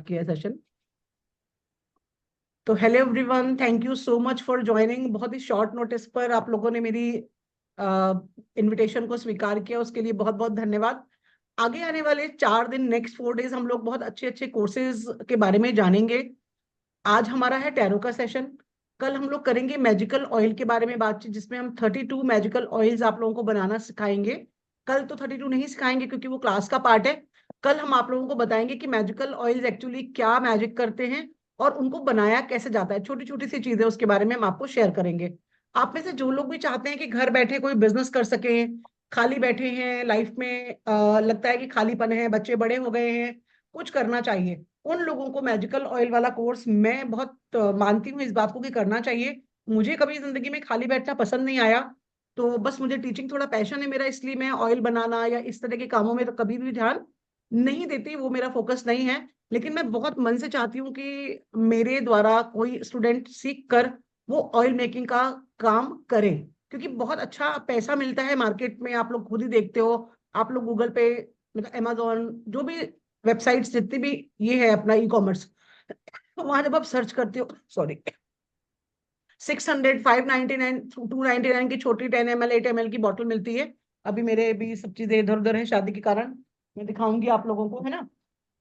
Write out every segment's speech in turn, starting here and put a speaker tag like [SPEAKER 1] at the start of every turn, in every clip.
[SPEAKER 1] किया सेशन। तो hello everyone, thank you so much for joining. बहुत ही शॉर्ट नोटिस पर आप लोगों ने मेरी इनविटेशन को स्वीकार किया, उसके लिए बहुत बहुत धन्यवाद। आगे आने वाले 4 दिन, नेक्स्ट 4 डेज, हम लोग बहुत अच्छे अच्छे कोर्सेज के बारे में जानेंगे। आज हमारा है टैरो का सेशन। कल हम लोग करेंगे मैजिकल ऑयल के बारे में बातचीत, जिसमें हम 32 मैजिकल ऑयल्स आप लोगों को बनाना सिखाएंगे। कल तो 32 नहीं सिखाएंगे क्योंकि वो क्लास का पार्ट है। कल हम आप लोगों को बताएंगे कि मैजिकल ऑयल्स एक्चुअली क्या मैजिक करते हैं और उनको बनाया कैसे जाता है। छोटी छोटी सी चीजें उसके बारे में हम आपको शेयर करेंगे। आप में से जो लोग भी चाहते हैं कि घर बैठे कोई बिजनेस कर सके, खाली बैठे हैं लाइफ में, लगता है कि खालीपन है, बच्चे बड़े हो गए हैं, कुछ करना चाहिए, उन लोगों को मैजिकल ऑयल वाला कोर्स मैं बहुत मानती हूँ इस बात को कि करना चाहिए। मुझे कभी जिंदगी में खाली बैठना पसंद नहीं आया। तो बस मुझे टीचिंग थोड़ा पैशन है मेरा, इसलिए मैं ऑयल बनाना या इस तरह के कामों में तो कभी भी ध्यान नहीं देती, वो मेरा फोकस नहीं है। लेकिन मैं बहुत मन से चाहती हूँ कि मेरे द्वारा कोई स्टूडेंट सीख कर वो ऑयल मेकिंग का काम करे, क्योंकि बहुत अच्छा पैसा मिलता है मार्केट में। आप लोग खुद ही देखते हो, आप लोग गूगल पे, मतलब अमेजोन, जो भी वेबसाइट्स जितनी भी ये है अपना ई कॉमर्स, तो वहां जब आप सर्च करते हो, सॉरी, 600, 599, 299 की छोटी 10 ml 8 ml की बॉटल मिलती है। अभी मेरे भी सब चीजें इधर उधर है शादी के कारण, मैं दिखाऊंगी आप लोगों को, है ना।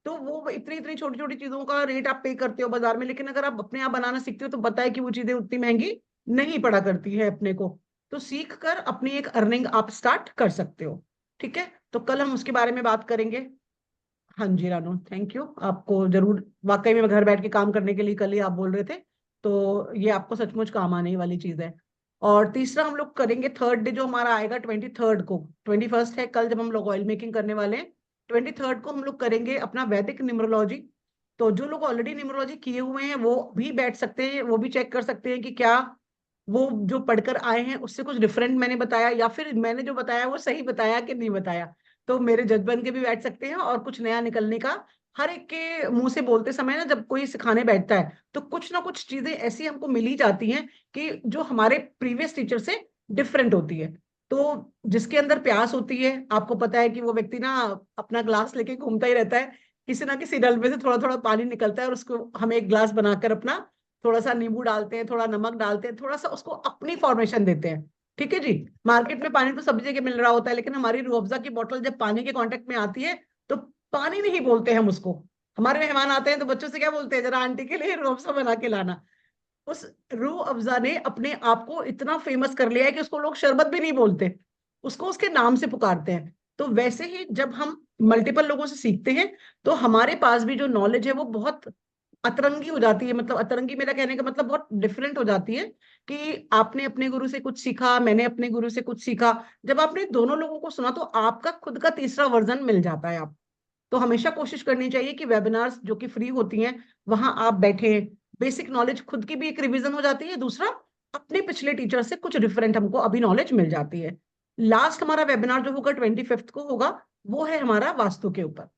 [SPEAKER 1] तो वो इतनी इतनी छोटी छोटी चीजों का रेट आप पे करते हो बाजार में, लेकिन अगर आप अपने आप बनाना सीखते हो तो पता है कि वो चीजें उतनी महंगी नहीं पड़ा करती है अपने को। तो सीख कर अपनी एक अर्निंग आप स्टार्ट कर सकते हो। ठीक है, तो कल हम उसके बारे में बात करेंगे। हाँ जी रानू, थैंक यू। आपको जरूर, वाकई में घर बैठ के काम करने के लिए कल ही आप बोल रहे थे, तो ये आपको सचमुच काम आने वाली चीज है। और तीसरा हम लोग करेंगे थर्ड डे, जो हमारा आएगा 23rd को। 21st है कल जब हम लोग ऑयल मेकिंग करने वाले हैं। 23rd को हम लोग करेंगे अपना वैदिक न्यूमरोलॉजी। तो जो लोग ऑलरेडी न्यूमरोलॉजी किए हुए हैं वो भी बैठ सकते हैं, वो भी चेक कर सकते हैं कि क्या वो जो पढ़कर आए हैं उससे कुछ डिफरेंट मैंने बताया, या फिर मैंने जो बताया वो सही बताया कि नहीं बताया। तो मेरे जज बन के भी बैठ सकते हैं, और कुछ नया निकलने का हर एक के मुंह से बोलते समय ना, जब कोई सिखाने बैठता है तो कुछ ना कुछ चीजें ऐसी हमको मिल ही जाती हैं कि जो हमारे प्रीवियस टीचर से डिफरेंट होती है। तो जिसके अंदर प्यास होती है, आपको पता है कि वो व्यक्ति ना अपना ग्लास लेके घूमता ही रहता है, किसी ना किसी डल में से थोड़ा थोड़ा पानी निकलता है और उसको हम एक ग्लास बनाकर अपना थोड़ा सा नींबू डालते हैं, थोड़ा नमक डालते हैं, थोड़ा सा उसको अपनी फॉर्मेशन देते हैं। ठीक है जी। मार्केट में पानी तो सभी जगह मिल रहा होता है, लेकिन हमारी रूह अफ़ज़ा की बोतल जब पानी के कांटेक्ट में आती है तो पानी नहीं बोलते हम उसको। हमारे मेहमान आते हैं तो बच्चों से क्या बोलते हैं, जरा आंटी के लिए रूह अफ़ज़ा बना के लाना। उस रूह अफ़ज़ा ने अपने आप को इतना फेमस कर लिया है कि उसको लोग शरबत भी नहीं बोलते, उसको उसके नाम से पुकारते हैं। तो वैसे ही जब हम मल्टीपल लोगों से सीखते हैं तो हमारे पास भी जो नॉलेज है वो बहुत अतरंगी हो जाती है। मतलब अतरंगी, मेरा कहने का मतलब बहुत डिफरेंट हो जाती है कि आपने अपने गुरु से कुछ सीखा, मैंने अपने गुरु से कुछ सीखा। जब आपने दोनों लोगों को सुना तो आपका खुद का तीसरा वर्जन मिल जाता है आप। तो हमेशा कोशिश करनी चाहिए कि वेबिनार्स जो कि फ्री होती हैं वहां आप बैठे, बेसिक नॉलेज खुद की भी एक रिवीजन हो जाती है, दूसरा अपने पिछले टीचर से कुछ डिफरेंट हमको अभी नॉलेज मिल जाती है। लास्ट हमारा वेबिनार जो होगा 25th को होगा, वो है हमारा वास्तु के ऊपर।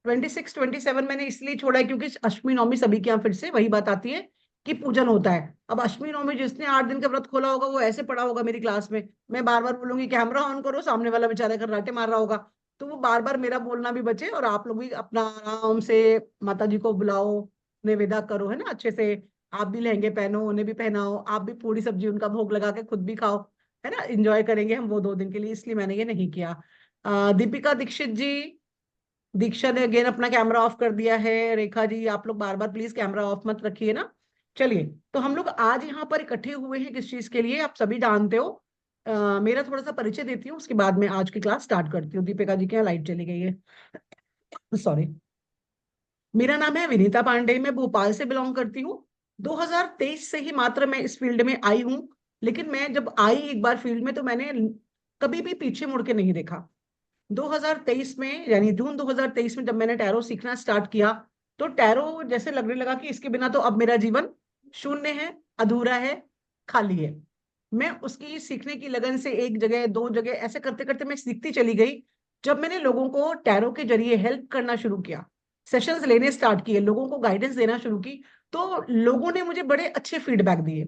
[SPEAKER 1] 26, 27 मैंने इसलिए छोड़ा है क्योंकि अष्टमी नवमी सभी के यहाँ फिर से वही बात आती है कि पूजन होता है। अब अष्टमी नवमी जिसने 8 दिन का व्रत खोला होगा वो ऐसे पड़ा होगा मेरी क्लास में, मैं बार बार बोलूंगी कैमरा ऑन करो, सामने वाला बेचारा खर्राटे मार रहा होगा। तो वो बार बार मेरा बोलना भी बचे और आप लोग भी अपना आराम से माता जी को बुलाओ, निवेदा करो, है ना, अच्छे से। आप भी लहंगे पहनो, उन्हें भी पहनाओ, आप भी पूरी सब्जी उनका भोग लगा के खुद भी खाओ, है ना। एंजॉय करेंगे हम वो 2 दिन के लिए, इसलिए मैंने ये नहीं किया। दीपिका दीक्षित जी, दीक्षा ने अगेन अपना कैमरा ऑफ कर दिया है। रेखा जी, आप लोग बार बार प्लीज कैमरा ऑफ मत रखिए ना। चलिए, तो हम लोग आज यहाँ पर इकट्ठे हुए हैं किस चीज के लिए, आप सभी जानते हो। मेरा थोड़ा सा परिचय देती हूँ, उसके बाद में आज की क्लास स्टार्ट करती हूँ। दीपिका जी के यहाँ लाइट चली गई है, सॉरी। मेरा नाम है विनीता पांडे, मैं भोपाल से बिलोंग करती हूँ। 2023 से ही मात्र मैं इस फील्ड में आई हूँ। लेकिन मैं जब आई एक बार फील्ड में तो मैंने कभी भी पीछे मुड़ के नहीं देखा। 2023 में, यानी जून 2023 में जब मैंने टैरो सीखना स्टार्ट किया, तो टैरो जैसे लगने लगा कि इसके बिना तो अब मेरा जीवन शून्य है, अधूरा है, खाली है। मैं उसकी सीखने की लगन से एक जगह दो जगह ऐसे करते करते मैं सीखती चली गई। जब मैंने लोगों को टैरो के जरिए हेल्प करना शुरू किया, सेशंस लेने स्टार्ट किए, लोगों को गाइडेंस देना शुरू की, तो लोगों ने मुझे बड़े अच्छे फीडबैक दिए।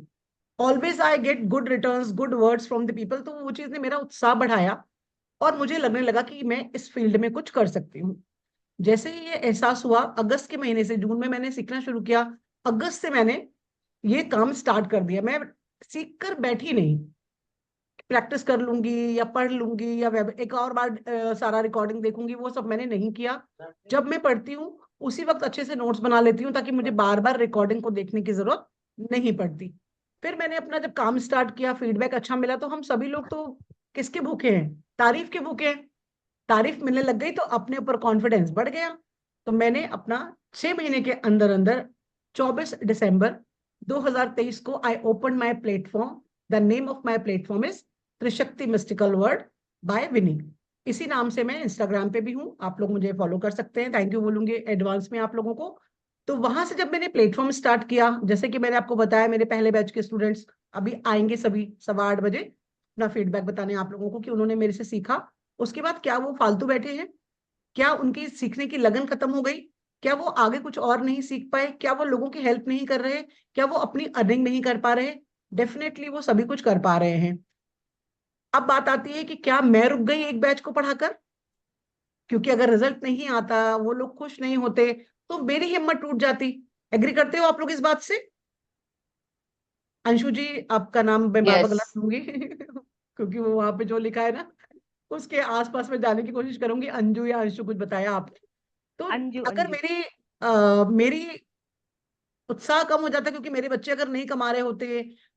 [SPEAKER 1] Always I get good returns, good words from the people. तो वो चीज ने मेरा उत्साह बढ़ाया और मुझे लगने लगा कि मैं इस फील्ड में कुछ कर सकती हूँ। जैसे ही ये एहसास हुआ, अगस्त के महीने से, जून में मैंने सीखना शुरू किया, अगस्त से मैंने ये काम स्टार्ट कर दिया। मैं सीख कर बैठी नहीं, प्रैक्टिस कर लूंगी या पढ़ लूंगी या वेब एक और बार सारा रिकॉर्डिंग देखूंगी, वो सब मैंने नहीं किया। जब मैं पढ़ती हूँ उसी वक्त अच्छे से नोट्स बना लेती हूँ, ताकि मुझे बार बार रिकॉर्डिंग को देखने की जरूरत नहीं पड़ती। फिर मैंने अपना जब काम स्टार्ट किया, फीडबैक अच्छा मिला, तो हम सभी लोग तो किसके भूखे हैं, तारीफ के भूखे हैं। तारीफ मिलने लग गई तो अपने ऊपर कॉन्फिडेंस बढ़ गया। तो मैंने अपना 6 महीने के अंदर अंदर 24 दिसंबर 2023 को I open my platform. The name of my platform is Trishakti mystical word by Vini. इसी नाम से मैं इंस्टाग्राम पे भी हूँ, आप लोग मुझे फॉलो कर सकते हैं। थैंक यू बोलूंगी एडवांस में आप लोगों को। तो वहां से जब मैंने प्लेटफॉर्म स्टार्ट किया, जैसे कि मैंने आपको बताया, मेरे पहले बैच के स्टूडेंट्स अभी आएंगे सभी 8:15 बजे अपना फीडबैक बताने आप लोगों को कि उन्होंने मेरे से सीखा। उसके बाद क्या वो फालतू बैठे हैं, क्या उनकी सीखने की लगन खत्म हो गई, क्या वो आगे कुछ और नहीं सीख पाए, क्या वो लोगों की हेल्प नहीं कर रहे, क्या वो अपनी अर्निंग नहीं कर पा रहे? डेफिनेटली वो सभी कुछ कर पा रहे हैं। अब बात आती है कि क्या मैं रुक गई एक बैच को पढ़ाकर? क्योंकि अगर रिजल्ट नहीं आता, वो लोग खुश नहीं होते, तो मेरी हिम्मत टूट जाती। एग्री करते हो आप लोग इस बात से? अंशु जी, आपका नाम मैं बार बार
[SPEAKER 2] यस।
[SPEAKER 1] गलत लूंगी क्योंकि वो वहां पे जो लिखा है ना, उसके आसपास में जाने की कोशिश करूंगी। अंजू या अंशु, कुछ बताया आपने। तो
[SPEAKER 2] अंजू
[SPEAKER 1] अगर
[SPEAKER 2] अंजू।
[SPEAKER 1] मेरी उत्साह कम हो जाता है, क्योंकि मेरे बच्चे अगर नहीं कमा रहे होते,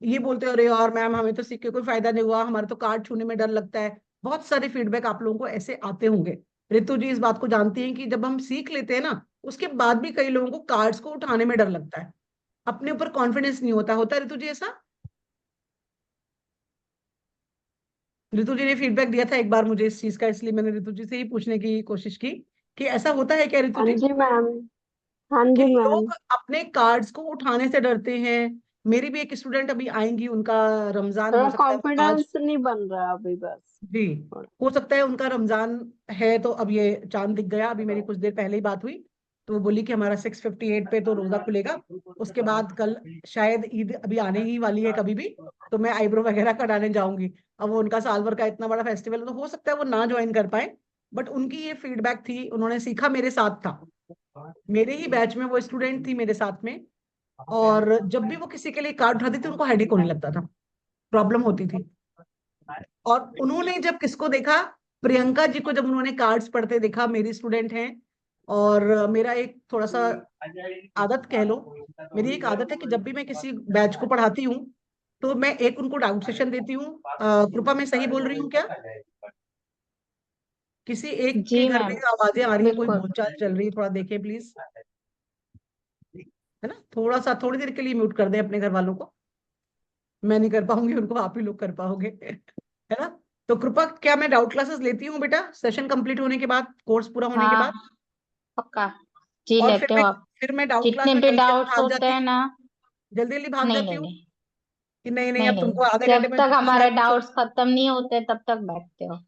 [SPEAKER 1] ये बोलते अरे यार मैम, हमें तो सीख के कोई फायदा नहीं हुआ, हमारे तो कार्ड छूने में डर लगता है। बहुत सारे फीडबैक आप लोगों को ऐसे आते होंगे। ऋतु जी इस बात को जानती हैं कि जब हम सीख लेते हैं ना, उसके बाद भी कई लोगों को कार्ड्स को उठाने में डर लगता है, अपने ऊपर कॉन्फिडेंस नहीं होता। होता है ऋतु जी ऐसा? ऋतु जी ने फीडबैक दिया था एक बार मुझे इस चीज का, इसलिए मैंने ऋतु जी से ही पूछने की कोशिश की कि ऐसा होता है क्या ऋतु
[SPEAKER 3] हाँ
[SPEAKER 1] जी,
[SPEAKER 3] जी मैम। हाँ
[SPEAKER 1] कि
[SPEAKER 3] जी मैम।
[SPEAKER 1] लोग अपने कार्ड्स को उठाने से डरते हैं? मेरी भी एक स्टूडेंट अभी आएंगी, उनका रमजान हो
[SPEAKER 3] थोड़ा
[SPEAKER 1] सकता है, वो आज,
[SPEAKER 3] कॉन्फिडेंस नहीं बन रहा अभी बस।
[SPEAKER 1] जी,
[SPEAKER 3] थोड़ा।
[SPEAKER 1] हो सकता है उनका रमजान है, तो अब ये चांद दिख गया, अभी मेरी कुछ देर पहले ही बात हुई। तो वो बोली कि हमारा 6:58 पे तो रोजा खुलेगा, उसके बाद कल शायद ईद अभी आने ही वाली है कभी भी, तो मैं आईब्रो वगैरह कराने जाऊंगी। अब वो उनका साल भर का इतना बड़ा फेस्टिवल है, तो हो सकता है वो ना ज्वाइन कर पाए। बट उनकी ये फीडबैक थी, उन्होंने सीखा, मेरे साथ था, मेरे ही बैच में वो स्टूडेंट थी मेरे साथ में। और जब भी वो किसी के लिए कार्ड उठाती थी, उनको हेडेक होने लगता था, प्रॉब्लम होती थी। और उन्होंने जब किसको देखा, प्रियंका जी को जब उन्होंने कार्ड्स पढ़ते देखा, मेरी स्टूडेंट हैं। और मेरा एक थोड़ा सा आदत कह लो, मेरी एक आदत है कि जब भी मैं किसी बैच को पढ़ाती हूँ, तो मैं एक उनको डाउट सेशन देती हूँ। कृपा मैं सही बोल रही हूँ क्या? किसी एक के
[SPEAKER 3] जी
[SPEAKER 1] घर में
[SPEAKER 3] मैम।
[SPEAKER 1] आवाजें आ रही है, कोई
[SPEAKER 3] बिल्कुल।
[SPEAKER 1] बोलचाल चल रही है, थोड़ा देखें प्लीज, है ना? थोड़ा सा थोड़ी देर के लिए म्यूट कर दें अपने घर वालों को। मैं नहीं कर पाऊंगी, उनको आप ही लोग कर पाओगे है ना? तो कृपा, क्या मैं डाउट क्लासेस लेती हूँ बेटा, सेशन कंप्लीट होने के बाद, कोर्स पूरा होने के
[SPEAKER 2] हाँ,
[SPEAKER 1] बाद?
[SPEAKER 2] पक्का। जी,
[SPEAKER 1] और
[SPEAKER 2] लेते हो आप।
[SPEAKER 1] फिर मैं डाउट क्लास
[SPEAKER 2] जितने
[SPEAKER 1] में
[SPEAKER 2] भी
[SPEAKER 1] जल्दी जल्दी
[SPEAKER 2] डाउट्स
[SPEAKER 1] भाग
[SPEAKER 2] होते
[SPEAKER 1] जाती
[SPEAKER 2] हैं
[SPEAKER 1] हूँ,
[SPEAKER 2] ना।
[SPEAKER 1] जल्दी जल्दी भाग
[SPEAKER 2] नहीं
[SPEAKER 1] जाती
[SPEAKER 2] नहीं
[SPEAKER 1] हूँ
[SPEAKER 2] नहीं।
[SPEAKER 1] कि नहीं नहीं,
[SPEAKER 2] नहीं
[SPEAKER 1] अब तुमको
[SPEAKER 2] नहीं,
[SPEAKER 1] आधे घंटे
[SPEAKER 2] जब
[SPEAKER 1] में जो
[SPEAKER 2] तक
[SPEAKER 1] पूछना है
[SPEAKER 2] हमारे
[SPEAKER 1] पूछो।
[SPEAKER 2] डाउट्स खत्म नहीं होते तब तक बैठते हो।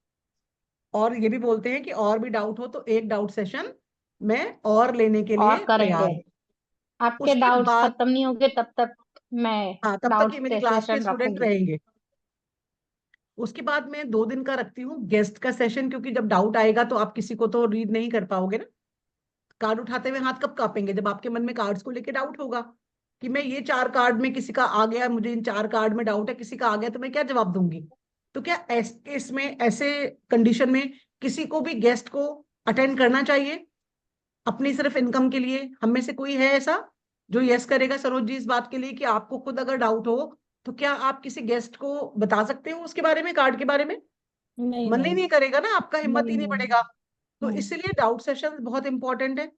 [SPEAKER 1] और ये भी बोलते हैं कि और भी डाउट हो तो एक डाउट सेशन मैं और लेने के
[SPEAKER 2] और
[SPEAKER 1] लिए
[SPEAKER 2] करेंगे।
[SPEAKER 1] तैयार हूँ।
[SPEAKER 2] आपके
[SPEAKER 1] उसके
[SPEAKER 2] डाउट्स
[SPEAKER 1] बाद,
[SPEAKER 2] खत्म नहीं होंगे तब तक मैं
[SPEAKER 1] हाँ, तब तक ये
[SPEAKER 2] डाउट्स
[SPEAKER 1] मेरी
[SPEAKER 2] के
[SPEAKER 1] क्लास के
[SPEAKER 2] सेशन
[SPEAKER 1] स्टूडेंट
[SPEAKER 2] रखूंगी।
[SPEAKER 1] रहेंगे। उसके बाद मैं 2 दिन का रखती हूँ गेस्ट का सेशन, क्योंकि जब डाउट आएगा तो आप किसी को तो रीड नहीं कर पाओगे ना। कार्ड उठाते हुए हाथ कब कांपेंगे, जब आपके मन में कार्ड्स को लेके डाउट होगा कि मैं ये 4 कार्ड में किसी का आ गया, मुझे इन 4 कार्ड में डाउट है, किसी का आ गया, तो मैं क्या जवाब दूंगी? तो क्या इसमें ऐसे कंडीशन में किसी को भी गेस्ट को अटेंड करना चाहिए अपनी सिर्फ इनकम के लिए? हम में से कोई है ऐसा जो यस करेगा सरोज जी इस बात के लिए कि आपको खुद अगर डाउट हो, तो क्या आप किसी गेस्ट को बता सकते हो उसके बारे में, कार्ड के बारे में?
[SPEAKER 2] नहीं
[SPEAKER 1] मन ही
[SPEAKER 2] नहीं
[SPEAKER 1] नहीं करेगा ना, आपका हिम्मत ही
[SPEAKER 2] नहीं
[SPEAKER 1] नहीं
[SPEAKER 2] नहीं।
[SPEAKER 1] पड़ेगा। तो
[SPEAKER 2] हम्म।
[SPEAKER 1] इसलिए डाउट सेशन बहुत इंपॉर्टेंट है।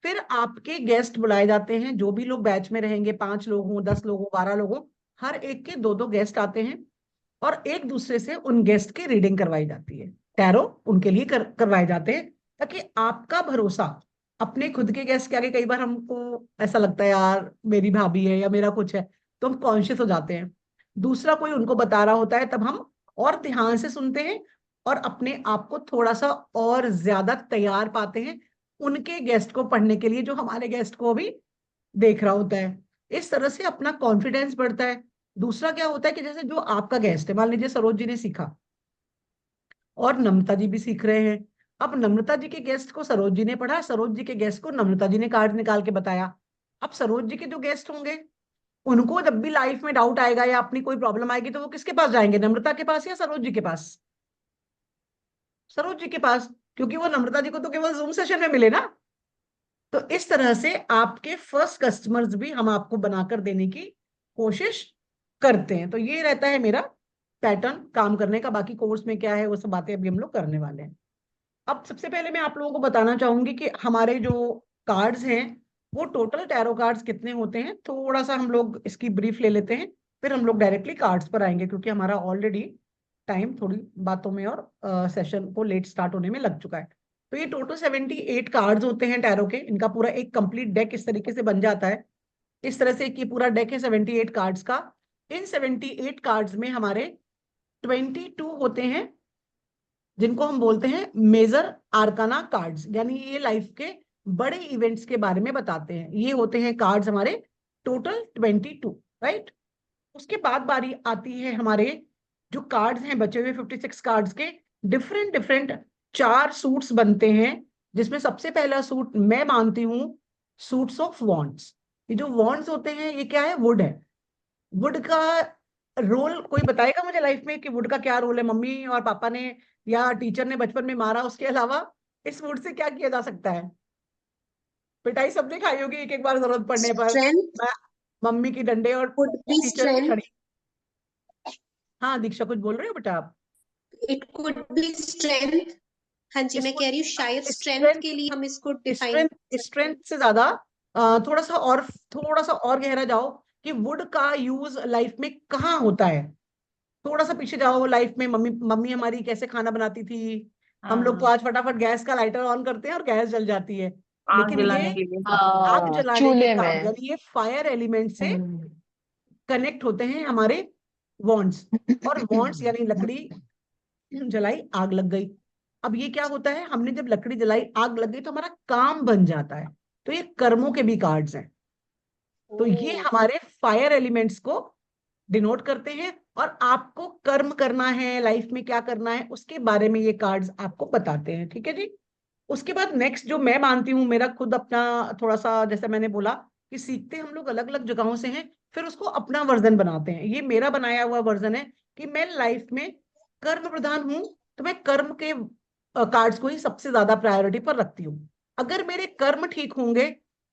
[SPEAKER 1] फिर आपके गेस्ट बुलाए जाते हैं, जो भी लोग बैच में रहेंगे, 5 लोग हों, 10 लोग हों, 12 लोग हों, हर एक के दो दो गेस्ट आते हैं। और एक दूसरे से उन गेस्ट की रीडिंग करवाई जाती है, टैरो उनके लिए करवाए जाते हैं, ताकि आपका भरोसा अपने खुद के गेस्ट के आगे, कई बार हमको ऐसा लगता है यार मेरी भाभी है या मेरा कुछ है, तो हम कॉन्शियस हो जाते हैं। दूसरा कोई उनको बता रहा होता है, तब हम और ध्यान से सुनते हैं, और अपने आप को थोड़ा सा और ज्यादा तैयार पाते हैं उनके गेस्ट को पढ़ने के लिए, जो हमारे गेस्ट को भी देख रहा होता है। इस तरह से अपना कॉन्फिडेंस बढ़ता है। दूसरा क्या होता है कि जैसे जो आपका गेस्ट है, मान लीजिए सरोज जी ने सीखा और नम्रता जी भी सीख रहे हैं, अब नम्रता जी के गेस्ट को सरोज जी ने पढ़ा, सरोज जी के गेस्ट को नम्रता जी ने कार्ड निकाल के बताया। अब सरोज जी के जो गेस्ट होंगे उनको जब भी लाइफ में डाउट आएगा या अपनी कोई प्रॉब्लम आएगी तो वो किसके पास जाएंगे, नम्रता के पास या सरोज जी के पास? सरोज जी के पास, क्योंकि वो नम्रता जी को तो केवल जूम सेशन में मिले ना। तो इस तरह से आपके फर्स्ट कस्टमर्स भी हम आपको बनाकर देने की कोशिश करते हैं। तो ये रहता है मेरा पैटर्न काम करने का। बाकी कोर्स में क्या है वो सब बातें अभी हम लोग करने वाले हैं। अब सबसे पहले मैं आप लोगों को बताना चाहूंगी कि हमारे जो कार्ड्स हैं वो टोटल टैरो कार्ड्स कितने होते हैं। थोड़ा सा हम लोग इसकी ब्रीफ ले लेते हैं, फिर हम लोग डायरेक्टली कार्ड्स पर आएंगे, क्योंकि हमारा ऑलरेडी टाइम थोड़ी बातों में और सेशन को लेट स्टार्ट होने में लग चुका है। तो ये टोटल 78 कार्ड्स होते हैं टैरो के। इनका पूरा एक कंप्लीट डेक इस तरीके से बन जाता है। इस तरह से कि पूरा डेक है 78 कार्ड्स का। इन 78 कार्ड्स में हमारे 22 होते हैं जिनको हम बोलते हैं मेजर आर्काना कार्ड्स, यानी ये लाइफ के बड़े इवेंट्स के बारे में बताते हैं। ये होते हैं कार्ड्स हमारे टोटल 22, राइट। उसके बाद बारी आती है हमारे जो कार्ड्स हैं बचे हुए 56 कार्ड्स के। डिफरेंट डिफरेंट 4 सूट्स बनते हैं, जिसमें सबसे पहला सूट मैं मानती हूँ सूट्स ऑफ वॉन्ड्स। ये जो वॉन्ड्स होते हैं ये क्या है, वुड है। वुड का रोल कोई बताएगा मुझे लाइफ में कि वुड का क्या रोल है? मम्मी और पापा ने या टीचर ने बचपन में मारा, उसके अलावा इस वुड से क्या किया जा सकता है? पिटाई सबने खाई होगी एक एक बार जरूरत पड़ने पर।
[SPEAKER 3] Strength
[SPEAKER 1] मम्मी की डंडे और
[SPEAKER 3] would be
[SPEAKER 1] टीचर की
[SPEAKER 3] strength.
[SPEAKER 1] छड़ी। हाँ दीक्षा कुछ बोल रहे हो बेटा आप?
[SPEAKER 3] It could be strength. हाँ जी, मैं
[SPEAKER 1] इसको
[SPEAKER 3] कह रही हूँ शायद स्ट्रेंथ
[SPEAKER 1] स्ट्रेंथ
[SPEAKER 3] के लिए हम इसको डिफाइन
[SPEAKER 1] स्ट्रेंथ स्ट्रेंथ से ज्यादा थोड़ा सा और गहरा जाओ कि वुड का यूज लाइफ में कहाँ होता है। थोड़ा सा पीछे जाओ लाइफ में, मम्मी मम्मी हमारी कैसे खाना बनाती थी। हम लोग तो आज फटाफट गैस का लाइटर ऑन करते हैं और गैस जल जाती है।
[SPEAKER 4] आग
[SPEAKER 1] लेकिन
[SPEAKER 4] जलाने
[SPEAKER 1] ये
[SPEAKER 4] के लिए।
[SPEAKER 1] आग जलाने के
[SPEAKER 5] चूल्हे
[SPEAKER 1] काम,
[SPEAKER 5] में।
[SPEAKER 1] यानी ये फायर एलिमेंट से
[SPEAKER 5] हम्म।
[SPEAKER 1] कनेक्ट होते हैं हमारे वॉन्ड्स। और वॉन्ड्स यानी लकड़ी जलाई आग लग गई। अब ये क्या होता है, हमने जब लकड़ी जलाई आग लग गई तो हमारा काम बन जाता है। तो ये कर्मों के भी कार्ड्स हैं। तो ये हमारे फायर एलिमेंट्स को डिनोट करते हैं। और आपको कर्म करना है, लाइफ में क्या करना है उसके बारे में ये कार्ड्स आपको बताते हैं, ठीक है जी। उसके बाद नेक्स्ट जो मैं मानती हूँ, मेरा खुद अपना थोड़ा सा, जैसे मैंने बोला कि सीखते हम लोग अलग अलग जगहों से हैं, फिर उसको अपना वर्जन बनाते हैं। ये मेरा बनाया हुआ वर्जन है कि मैं लाइफ में कर्म प्रधान हूं, तो मैं कर्म के कार्ड्स को ही सबसे ज्यादा प्रायोरिटी पर रखती हूँ। अगर मेरे कर्म ठीक होंगे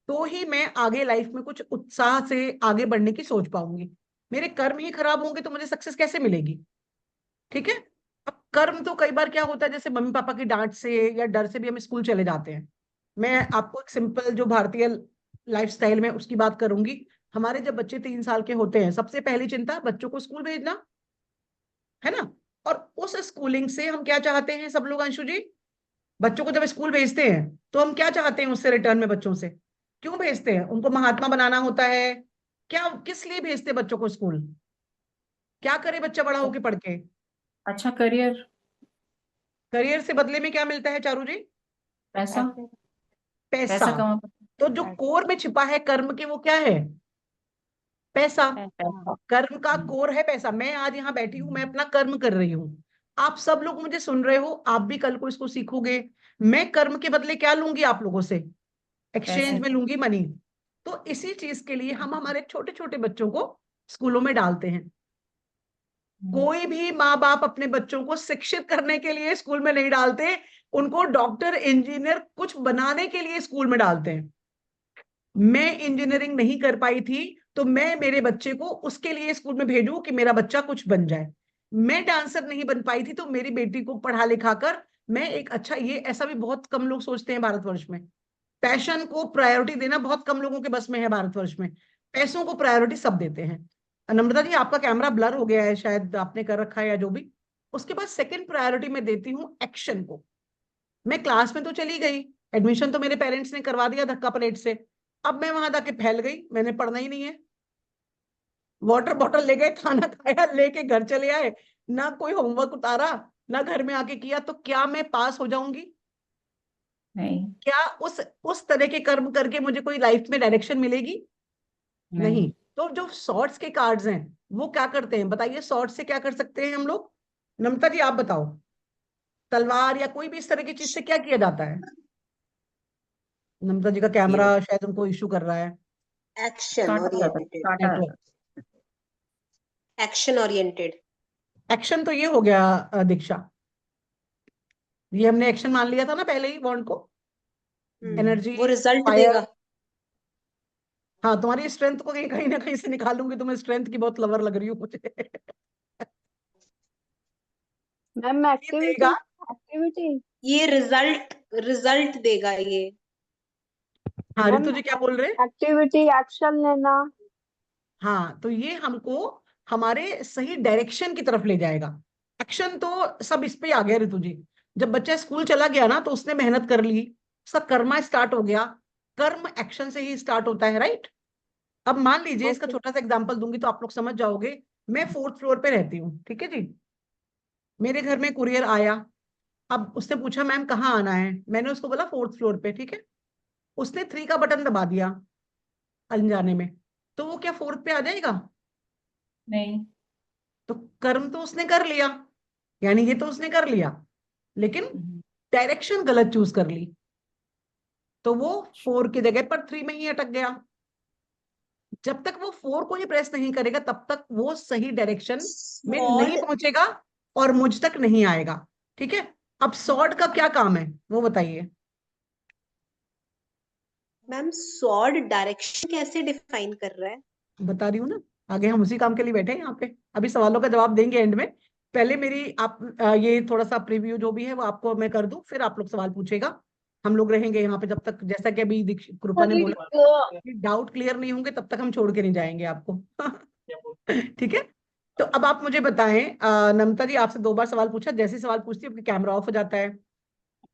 [SPEAKER 1] तो ही मैं आगे लाइफ में कुछ उत्साह से आगे बढ़ने की सोच पाऊंगी। मेरे कर्म ही खराब होंगे तो मुझे सक्सेस कैसे मिलेगी? ठीक है। अब कर्म तो कई बार क्या होता है, जैसे मम्मी पापा की डांट से या डर से भी हम स्कूल चले जाते हैं। मैं आपको एक सिंपल जो भारतीय लाइफस्टाइल में उसकी बात करूंगी। हमारे जब बच्चे 3 साल के होते हैं, सबसे पहली चिंता बच्चों को स्कूल भेजना, है ना। और उस स्कूलिंग से हम क्या चाहते हैं सब लोग, अंशु जी? बच्चों को जब स्कूल भेजते हैं तो हम क्या चाहते हैं उससे रिटर्न में? बच्चों से क्यों भेजते हैं? उनको महात्मा बनाना होता है क्या? किस लिए भेजते हैं बच्चों को स्कूल? क्या करे बच्चा बड़ा होके पढ़ के?
[SPEAKER 4] अच्छा करियर,
[SPEAKER 1] करियर से बदले में क्या मिलता है चारू जी?
[SPEAKER 4] पैसा,
[SPEAKER 1] पैसा।
[SPEAKER 4] पैसा कमा।
[SPEAKER 1] तो जो कोर में छिपा है कर्म के वो क्या है? पैसा।
[SPEAKER 4] पैसा।
[SPEAKER 1] कर्म का कोर है पैसा। मैं आज यहाँ बैठी हूँ, मैं अपना कर्म कर रही हूँ। आप सब लोग मुझे सुन रहे हो, आप भी कल को इसको सीखोगे। मैं कर्म के बदले क्या लूंगी आप लोगों से? एक्सचेंज
[SPEAKER 4] पैसे।
[SPEAKER 1] में लूंगी मनी। तो इसी चीज के लिए हम हमारे छोटे छोटे बच्चों को स्कूलों में डालते हैं। कोई भी माँ बाप अपने बच्चों को शिक्षित करने के लिए स्कूल में नहीं डालते, उनको डॉक्टर इंजीनियर कुछ बनाने के लिए स्कूल में डालते हैं। मैं इंजीनियरिंग नहीं कर पाई थी तो मैं मेरे बच्चे को उसके लिए स्कूल में भेजूं कि मेरा बच्चा कुछ बन जाए। मैं डांसर नहीं बन पाई थी तो मेरी बेटी को पढ़ा लिखा कर मैं एक अच्छा, ये ऐसा भी बहुत कम लोग सोचते हैं भारतवर्ष में। पैशन को प्रायोरिटी देना बहुत कम लोगों के बस में है भारतवर्ष में। पैसों को प्रायोरिटी सब देते हैं। नम्रता जी आपका कैमरा ब्लर हो गया है, शायद आपने कर रखा है या जो भी। उसके बाद सेकंड प्रायोरिटी में देती हूँ एक्शन को। मैं क्लास में तो चली गई, एडमिशन तो मेरे पेरेंट्स ने करवा दिया धक्का पलेट से। अब मैं वहां जाके फैल गई, मैंने पढ़ना ही नहीं है। वाटर बॉटल ले गए, खाना खाया, लेके घर चले आए, ना कोई होमवर्क उतारा, ना घर में आके किया, तो क्या मैं पास हो जाऊंगी?
[SPEAKER 4] नहीं।
[SPEAKER 1] क्या उस तरह के कर्म करके मुझे कोई लाइफ में डायरेक्शन मिलेगी? नहीं। तो जो शॉर्ट्स के कार्ड्स हैं वो क्या करते हैं बताइए? शॉर्ट्स से क्या कर सकते हैं हम लोग? नमता जी आप बताओ। तलवार या कोई भी इस तरह की चीज से क्या किया जाता है? नम्रता जी का कैमरा शायद उनको इशू कर रहा है।
[SPEAKER 3] Action
[SPEAKER 4] काटा जाता है,
[SPEAKER 3] oriented.
[SPEAKER 4] काटा जाता है।
[SPEAKER 1] नेटवर्क।
[SPEAKER 3] Action oriented.
[SPEAKER 1] एक्शन तो ये हो गया दीक्षा, ये हमने एक्शन मान लिया था ना पहले ही बॉन्ड को। एनर्जी,
[SPEAKER 3] वो रिजल्ट
[SPEAKER 1] फायर।
[SPEAKER 3] देगा।
[SPEAKER 1] हाँ, तुम्हारी स्ट्रेंथ को कहीं कहीं ना कहीं से निकालूंगी, तुम्हें स्ट्रेंथ की बहुत लवर लग रही हो मुझे।
[SPEAKER 2] मैम
[SPEAKER 1] ये
[SPEAKER 2] एक्टिविटी
[SPEAKER 1] देगा।
[SPEAKER 2] एक्टिविटी
[SPEAKER 3] ये रिजल्ट देगा ये।
[SPEAKER 1] हाँ,
[SPEAKER 2] मैम
[SPEAKER 1] रितु जी क्या बोल रहे हैं?
[SPEAKER 2] एक्टिविटी एक्शन लेना।
[SPEAKER 1] हाँ, तो ये हमको हमारे सही डायरेक्शन की तरफ ले जाएगा। एक्शन तो सब इस पे आ गया रितु जी। जब बच्चा स्कूल चला गया ना तो उसने मेहनत कर ली, उसका कर्मा स्टार्ट हो गया। कर्म एक्शन से ही स्टार्ट होता है, राइट? अब मान लीजिए, इसका
[SPEAKER 2] ओके
[SPEAKER 1] छोटा सा एग्जांपल दूंगी तो आप लोग समझ जाओगे। मैं 4th फ्लोर पे रहती हूँ, ठीक है जी। मेरे घर में कुरियर आया। अब उसने पूछा मैम कहाँ आना है, मैंने उसको बोला 4th फ्लोर पे, ठीक है। उसने 3 का बटन दबा दिया अनजाने में, तो वो क्या 4th पे आ जाएगा?
[SPEAKER 4] नहीं।
[SPEAKER 1] तो कर्म तो उसने कर लिया, यानी ये तो उसने कर लिया, लेकिन डायरेक्शन गलत चूज कर ली, तो वो 4 की जगह पर 3 में ही अटक गया। जब तक वो 4 को ही प्रेस नहीं करेगा तब तक वो सही डायरेक्शन में नहीं
[SPEAKER 3] Sword,
[SPEAKER 1] पहुंचेगा और मुझ तक नहीं आएगा, ठीक है। अब सॉर्ड का क्या काम है वो बताइए।
[SPEAKER 3] मैम स्वॉर्ड डायरेक्शन कैसे डिफाइन कर रहा है?
[SPEAKER 1] बता रही हूँ ना, आगे हम उसी काम के लिए बैठे हैं यहाँ पे। अभी सवालों का जवाब देंगे एंड में। पहले मेरी आप ये थोड़ा सा प्रीव्यू जो भी है वो आपको मैं कर दूं, फिर आप लोग सवाल पूछेगा। हम लोग रहेंगे यहाँ पे जब तक, जैसा कि अभी कृपा ने बोला, डाउट क्लियर नहीं होंगे तब तक हम छोड़ के नहीं जाएंगे आपको। ठीक है। तो अब आप मुझे बताएं, नम्रता जी आपसे 2 बार सवाल पूछा, जैसे ही सवाल पूछती है आपका कैमरा ऑफ हो जाता है।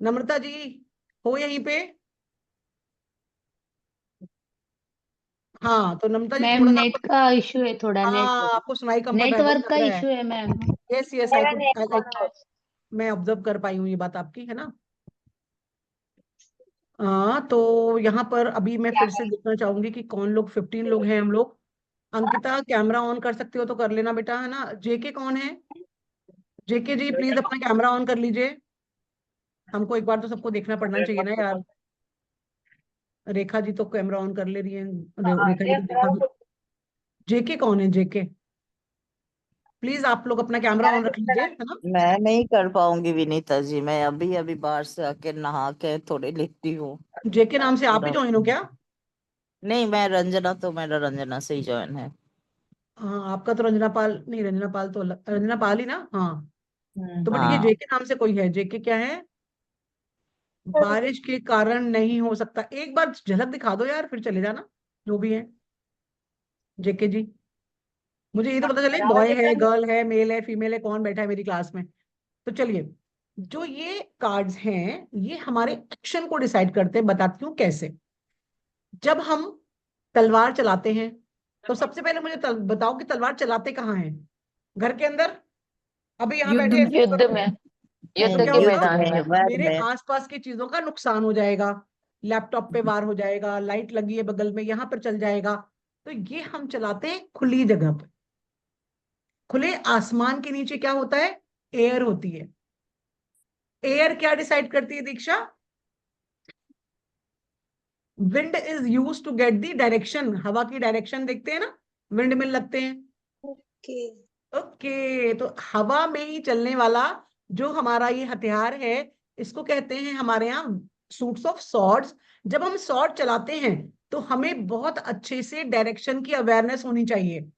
[SPEAKER 1] नम्रता जी हो यहीं पे? हाँ, तो नम्रता जी
[SPEAKER 2] मैम
[SPEAKER 1] थोड़ा सा
[SPEAKER 2] नेट का इशू है, थोड़ा
[SPEAKER 1] हाँ, आपको सुनाई कम पड़ रहा है, वही
[SPEAKER 2] नेटवर्क का
[SPEAKER 1] लग रहा है।
[SPEAKER 2] इशू है मैम।
[SPEAKER 1] यस यस, आई
[SPEAKER 2] मेरा
[SPEAKER 1] कुड,
[SPEAKER 2] नेटवर्क
[SPEAKER 1] मैं ऑब्जर्व कर पाई हूँ ये बात आपकी, है ना। हाँ, तो यहाँ पर अभी मैं फिर से देखना चाहूंगी कि कौन लोग, 15 लोग हैं हम लोग। अंकिता कैमरा ऑन कर सकते हो तो कर लेना बेटा, है ना। जेके कौन है? जेके जी प्लीज अपना कैमरा ऑन कर लीजिए। हमको एक बार तो सबको देखना पड़ना चाहिए ना यार। रेखा जी तो कैमरा ऑन कर ले रही है, रेखा जी को देखा भी। जेके कौन है? जेके प्लीज आप लोग अपना कैमरा ऑन रख लीजिए, है ना।
[SPEAKER 5] मैं नहीं कर पाऊंगी विनीता जी, मैं अभी अभी बाहर से आके नहा के थोड़ी लेटी हूँ
[SPEAKER 1] जेके नाम से आप ही
[SPEAKER 5] पूरा।
[SPEAKER 1] ज्वाइन हो क्या?
[SPEAKER 5] नहीं, मैं रंजना, तो मेरा रंजना से ही ज्वाइन है।
[SPEAKER 1] हाँ, आपका तो रंजना पाल नहीं, रंजना पाल तो रंजना पाल ही ना, हाँ। तो बट ये
[SPEAKER 5] हाँ,
[SPEAKER 1] जेके नाम से कोई है, जेके क्या है? बारिश के कारण नहीं हो सकता, एक बार झलक दिखा दो यार फिर चले जाना, जो भी है। जेके जी मुझे ये तो पता चले बॉय है, गर्ल है, मेल है, फीमेल है, कौन बैठा है मेरी क्लास में। तो चलिए, जो ये कार्ड्स हैं ये हमारे एक्शन को डिसाइड करते हैं, बताती हूँ कैसे। जब हम तलवार चलाते हैं तो सबसे पहले मुझे बताओ कि तलवार चलाते कहाँ हैं? घर के अंदर? अभी यहाँ
[SPEAKER 4] युद्ध
[SPEAKER 1] बैठे
[SPEAKER 4] में।
[SPEAKER 1] ऐसे
[SPEAKER 2] युद्ध
[SPEAKER 1] करो
[SPEAKER 2] में,
[SPEAKER 1] तो
[SPEAKER 2] युद्ध
[SPEAKER 1] क्या
[SPEAKER 2] के
[SPEAKER 1] होगा?
[SPEAKER 2] मैदान में।
[SPEAKER 5] वैर
[SPEAKER 1] मेरे
[SPEAKER 5] में।
[SPEAKER 1] आसपास की चीजों का नुकसान हो जाएगा। लैपटॉप पे वार हो जाएगा, लाइट लगी है बगल में यहाँ पर चल जाएगा। तो ये हम चलाते हैं खुली जगह पे। खुले आसमान के नीचे क्या होता है? एयर होती है। एयर क्या डिसाइड करती है Diksha? Wind is use to get the direction, हवा की डायरेक्शन देखते हैं ना, विंड मिल लगते हैं।
[SPEAKER 3] ओके।
[SPEAKER 1] ओके, तो हवा में ही चलने वाला जो हमारा ये हथियार है, इसको कहते हैं हमारे यहाँ सूट्स ऑफ सॉर्ड्स। जब हम सॉर्ड चलाते हैं तो हमें बहुत अच्छे से डायरेक्शन की अवेयरनेस होनी चाहिए।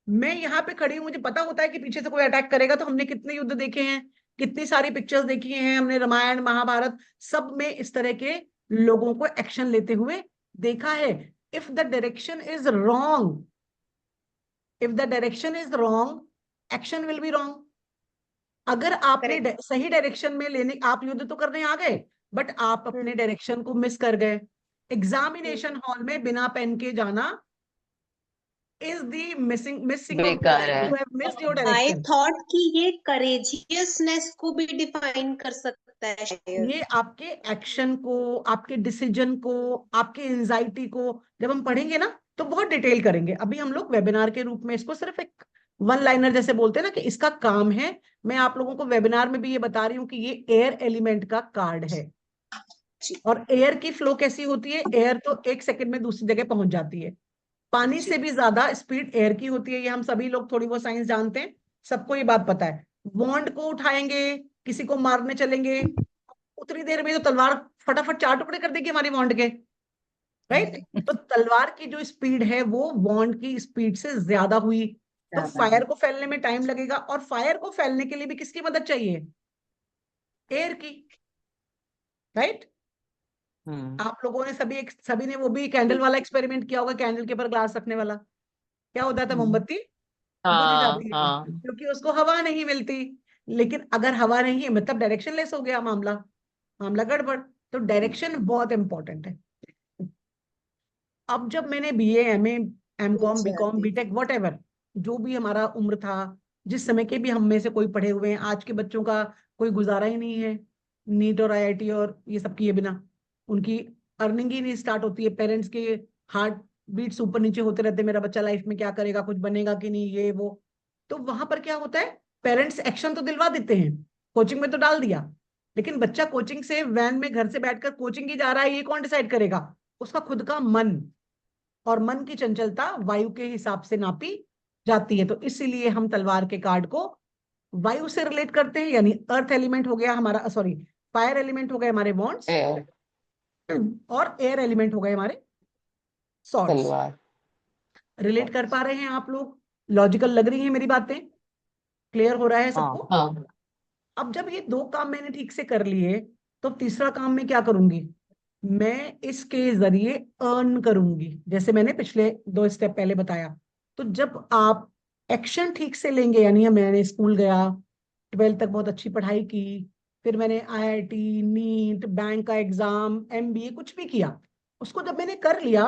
[SPEAKER 1] मैं यहाँ पे खड़ी हूँ, मुझे पता होता है कि पीछे से कोई अटैक करेगा, तो हमने कितने युद्ध देखे हैं, कितनी सारी पिक्चर्स देखी हैं हमने, रामायण महाभारत सब में इस तरह के लोगों को एक्शन लेते हुए देखा है। If the direction is wrong, if the direction is wrong, action will be wrong. अगर आपने
[SPEAKER 3] करेक्ट।
[SPEAKER 1] सही डायरेक्शन में लेने, आप युद्ध तो करने आ गए बट आप अपने डायरेक्शन को मिस कर गए। एग्जामिनेशन हॉल में बिना पेन के जाना is the missing of
[SPEAKER 2] बेकार है।
[SPEAKER 1] you have missed your
[SPEAKER 3] I
[SPEAKER 1] direction।
[SPEAKER 3] Thought कि ये करेजियसनेस को भी डिफाइन कर सकता है शायद।
[SPEAKER 1] ये आपके एक्शन को, आपके डिसीजन को, आपके एंजाइटी को जब हम पढ़ेंगे ना तो बहुत डिटेल करेंगे। अभी हम लोग वेबिनार के रूप में इसको सिर्फ एक वन लाइनर जैसे बोलते हैं ना कि इसका काम है। मैं आप लोगों को वेबिनार में भी ये बता रही हूँ कि ये एयर एलिमेंट का कार्ड है। और एयर की फ्लो कैसी होती है? एयर तो 1 सेकंड में दूसरी जगह पहुंच जाती है। पानी से भी ज्यादा स्पीड एयर की होती है, ये हम सभी लोग थोड़ी बहुत साइंस जानते हैं, सबको ये बात पता है। बॉन्ड को उठाएंगे, किसी को मारने चलेंगे, उतनी देर में तो तलवार फटाफट 4 टुकड़े कर देगी हमारी बॉन्ड के, राइट? तो तलवार की जो स्पीड है वो बॉन्ड की स्पीड से ज्यादा हुई, तो फायर को फैलने में टाइम लगेगा। और फायर को फैलने के लिए भी किसकी मदद चाहिए? एयर की, राइट? आप लोगों ने सभी ने वो भी कैंडल वाला एक्सपेरिमेंट किया होगा, कैंडल के ऊपर ग्लास रखने वाला। क्या होता था? मोमबत्ती बुझ
[SPEAKER 5] हाँ
[SPEAKER 1] जाती है
[SPEAKER 5] हाँ
[SPEAKER 1] क्योंकि उसको हवा नहीं मिलती। लेकिन अगर हवा नहीं है मतलब डायरेक्शन लेस हो गया मामला, मामला गड़बड़। तो डायरेक्शन बहुत इंपॉर्टेंट है। अब जब मैंने BA, MA, MCom, BCom, BTech, whatever जो भी हमारा उम्र था, जिस समय के भी हम में से कोई पढ़े हुए हैं, आज के बच्चों का कोई गुजारा ही नहीं है नीट और आईआईटी और ये सब किए बिना। उनकी अर्निंग ही नहीं स्टार्ट होती है, पेरेंट्स के हार्ट बीट्स ऊपर नीचे होते रहते हैं, मेरा बच्चा लाइफ में क्या करेगा, कुछ बनेगा कि नहीं, ये वो। तो वहां पर क्या होता है, पेरेंट्स एक्शन तो दिलवा देते हैं, कोचिंग में तो डाल दिया, लेकिन बच्चा कोचिंग से वैन में घर से बैठकर कोचिंग ही जा रहा है, ये कौन डिसाइड करेगा? उसका खुद का मन। और मन की चंचलता वायु के हिसाब से नापी जाती है। तो इसीलिए हम तलवार के कार्ड को वायु से रिलेट करते हैं, यानी अर्थ एलिमेंट हो गया हमारा, सॉरी, फायर एलिमेंट हो गए हमारे बॉन्ड्स,
[SPEAKER 6] एयर
[SPEAKER 1] और एयर एलिमेंट हो गए हमारे सॉर्ड्स।
[SPEAKER 6] तलवार।
[SPEAKER 1] रिलेट कर पा रहे हैं आप लोग? लॉजिकल लग रही है मेरी बातें? क्लियर हो रहा है
[SPEAKER 5] हाँ
[SPEAKER 1] सबको?
[SPEAKER 6] हाँ
[SPEAKER 1] अब जब ये 2 काम मैंने ठीक से कर लिए, तो तीसरा काम मैं क्या करूंगी? मैं इसके जरिए अर्न करूंगी, जैसे मैंने पिछले 2 स्टेप पहले बताया। तो जब आप एक्शन ठीक से लेंगे, यानी मैंने स्कूल गया, 12th तक बहुत अच्छी पढ़ाई की, फिर मैंने आईआईटी, नीट, बैंक का एग्जाम, एमबीए, कुछ भी किया, उसको जब मैंने कर लिया,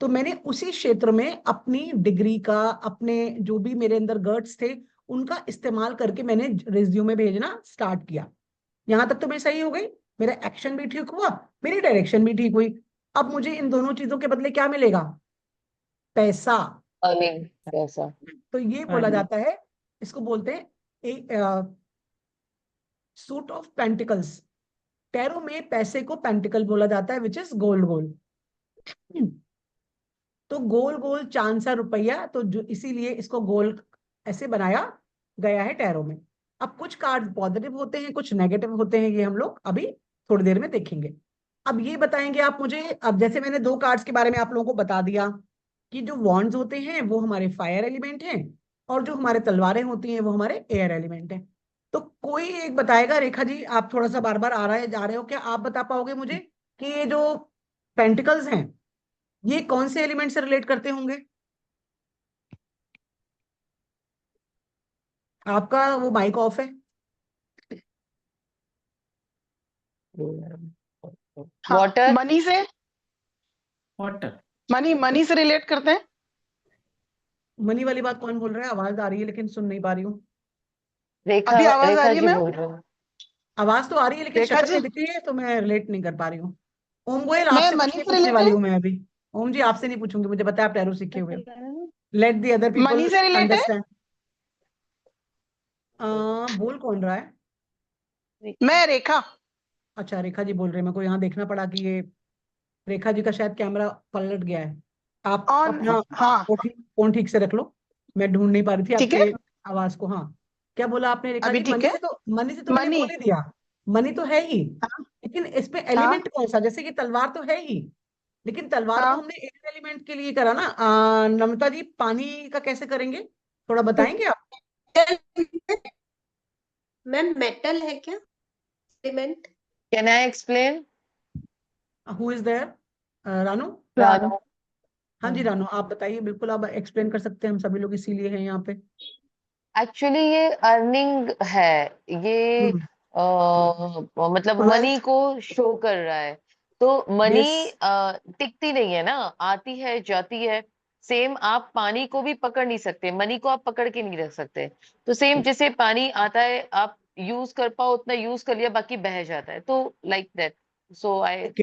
[SPEAKER 1] तो मैंने उसी क्षेत्र में अपनी डिग्री का, अपने जो भी मेरे अंदर गर्ट्स थे, उनका इस्तेमाल करके मैंने रिज्यूमे भेजना स्टार्ट किया। यहां तक तो मैं सही हो गई, मेरा एक्शन भी ठीक हुआ, मेरी डायरेक्शन भी ठीक हुई। अब मुझे इन दोनों चीजों के बदले क्या मिलेगा? पैसा।
[SPEAKER 6] अर्निंग पैसा।
[SPEAKER 1] तो ये बोला जाता है, इसको बोलते हैं सूट ऑफ पेंटिकल्स। टैरो में पैसे को पेंटिकल बोला जाता है, विच इज गोल्ड गोल्ड। तो गोल गोल चांद सा रुपया, तो जो इसीलिए इसको गोल ऐसे बनाया गया है टैरो में। अब कुछ कार्ड पॉजिटिव होते हैं, कुछ नेगेटिव होते हैं, ये हम लोग अभी थोड़ी देर में देखेंगे। अब ये बताएंगे आप मुझे, अब जैसे मैंने 2 कार्ड्स के बारे में आप लोगों को बता दिया कि जो वॉन्ड्स होते हैं वो हमारे फायर एलिमेंट हैं, और जो हमारे तलवारें होती हैं वो हमारे एयर एलिमेंट हैं। तो कोई एक बताएगा? रेखा जी, आप थोड़ा सा बार बार आ रहे जा रहे हो, क्या आप बता पाओगे मुझे कि ये जो पेंटिकल्स हैं ये कौन से एलिमेंट से रिलेट करते होंगे? आपका वो माइक ऑफ है।
[SPEAKER 2] हाँ,
[SPEAKER 6] वाटर।
[SPEAKER 7] मनी से,
[SPEAKER 4] वाटर।
[SPEAKER 7] मनी से रिलेट करते हैं।
[SPEAKER 1] मनी वाली बात कौन बोल रहा है? आवाज आ रही है लेकिन सुन नहीं पा रही हूँ।
[SPEAKER 6] रेखा
[SPEAKER 7] अभी आवाज आ
[SPEAKER 6] रेखा
[SPEAKER 7] रही है
[SPEAKER 6] जी
[SPEAKER 7] मैम?
[SPEAKER 6] बोल रहे हैं।
[SPEAKER 1] आवाज तो आ रही है लेकिन
[SPEAKER 7] रेखा
[SPEAKER 1] शक्ल
[SPEAKER 7] जी,
[SPEAKER 1] नहीं दिख रही है, तो मैं रिलेट नहीं कर पा रही हूँ। ओम गोयल,
[SPEAKER 7] मैं
[SPEAKER 1] आपसे कुछ
[SPEAKER 7] मनी
[SPEAKER 1] नहीं
[SPEAKER 7] से
[SPEAKER 1] पूछने
[SPEAKER 7] रिलेट
[SPEAKER 1] वाली
[SPEAKER 7] है।
[SPEAKER 1] हूँ मैं अभी। ओम जी, आपसे नहीं पूछूंगी, मुझे पता है आप टैरो सीखे हुए हो। Let the other
[SPEAKER 7] money
[SPEAKER 1] people
[SPEAKER 7] से रिलेट है।
[SPEAKER 1] अंडरस्टैंड। बोल कौन रहा है?
[SPEAKER 7] मैं रेखा।
[SPEAKER 1] अच्छा, रेखा जी बोल रहे हैं। मेरे को यहाँ देखना पड़ा कि ये रेखा जी का शायद कैमरा पलट गया है। आप
[SPEAKER 7] ऑन।
[SPEAKER 1] अपना
[SPEAKER 7] हाँ,
[SPEAKER 1] फोन ठीक से रख लो, मैं ढूंढ नहीं पा रही थी
[SPEAKER 7] ठीक है।
[SPEAKER 1] आपके आवाज को। हाँ, क्या बोला आपने रेखा
[SPEAKER 7] अभी
[SPEAKER 1] जी?
[SPEAKER 7] ठीक है।
[SPEAKER 1] मनी से तो मैंने
[SPEAKER 7] मनी।
[SPEAKER 1] बोल ही दिया। मनी तो है ही,
[SPEAKER 7] हाँ
[SPEAKER 1] लेकिन इसमें
[SPEAKER 7] हाँ
[SPEAKER 1] एलिमेंट कौन सा? जैसे कि तलवार तो है ही, लेकिन तलवार को
[SPEAKER 7] हाँ।
[SPEAKER 1] हमने एयर एलिमेंट के लिए करा ना। नम्रता जी, पानी का कैसे करेंगे, थोड़ा बताएंगे आप?
[SPEAKER 3] मैम मेटल है क्या element?
[SPEAKER 6] Can I explain?
[SPEAKER 1] Who is there? Ranu?
[SPEAKER 6] Ranu.
[SPEAKER 1] हाँ जी रानू, आप बताइए, बिल्कुल आप एक्सप्लेन कर सकते हैं, हम सभी लोग इसीलिए हैं यहाँ पे।
[SPEAKER 6] एक्चुअली ये अर्निंग है। ये मतलब मनी
[SPEAKER 1] वेल्थ।
[SPEAKER 6] को शो कर रहा है। तो मनी
[SPEAKER 1] यस।
[SPEAKER 6] टिकती नहीं है ना, आती है जाती है। सेम आप पानी को भी पकड़ नहीं सकते, मनी को आप पकड़ के नहीं रख सकते। तो सेम जैसे पानी आता है, आप यूज कर पाओ उतना यूज कर लिया, बाकी बह जाता है। तो like that. So I
[SPEAKER 1] okay,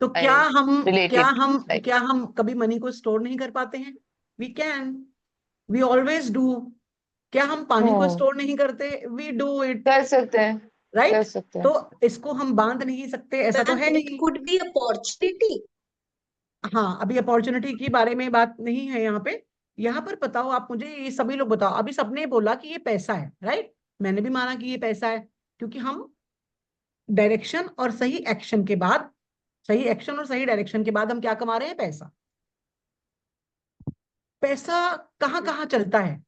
[SPEAKER 1] तो क्या
[SPEAKER 6] आई
[SPEAKER 1] हम क्या
[SPEAKER 6] रिलेटेड
[SPEAKER 1] हम
[SPEAKER 6] लाइक।
[SPEAKER 1] क्या हम कभी मनी को स्टोर नहीं कर पाते हैं? We can, we always do. क्या हम पानी को
[SPEAKER 6] हाँ।
[SPEAKER 1] स्टोर नहीं करते? वी डू इट,
[SPEAKER 6] कर सकते हैं, कर
[SPEAKER 1] राइट?
[SPEAKER 6] सकते हैं।
[SPEAKER 1] तो इसको हम बांध नहीं सकते, ऐसा तो है
[SPEAKER 3] It
[SPEAKER 1] नहीं।
[SPEAKER 3] could be opportunity.
[SPEAKER 1] हाँ, अभी अपॉर्चुनिटी के बारे में बात नहीं है यहाँ पे। यहाँ पर बताओ आप मुझे, ये सभी लोग बताओ, अभी सबने बोला कि ये पैसा है, राइट? मैंने भी माना कि ये पैसा है, क्योंकि हम डायरेक्शन और सही एक्शन के बाद, सही एक्शन और सही डायरेक्शन के बाद हम क्या कमा रहे हैं? पैसा। पैसा कहाँ कहाँ चलता है?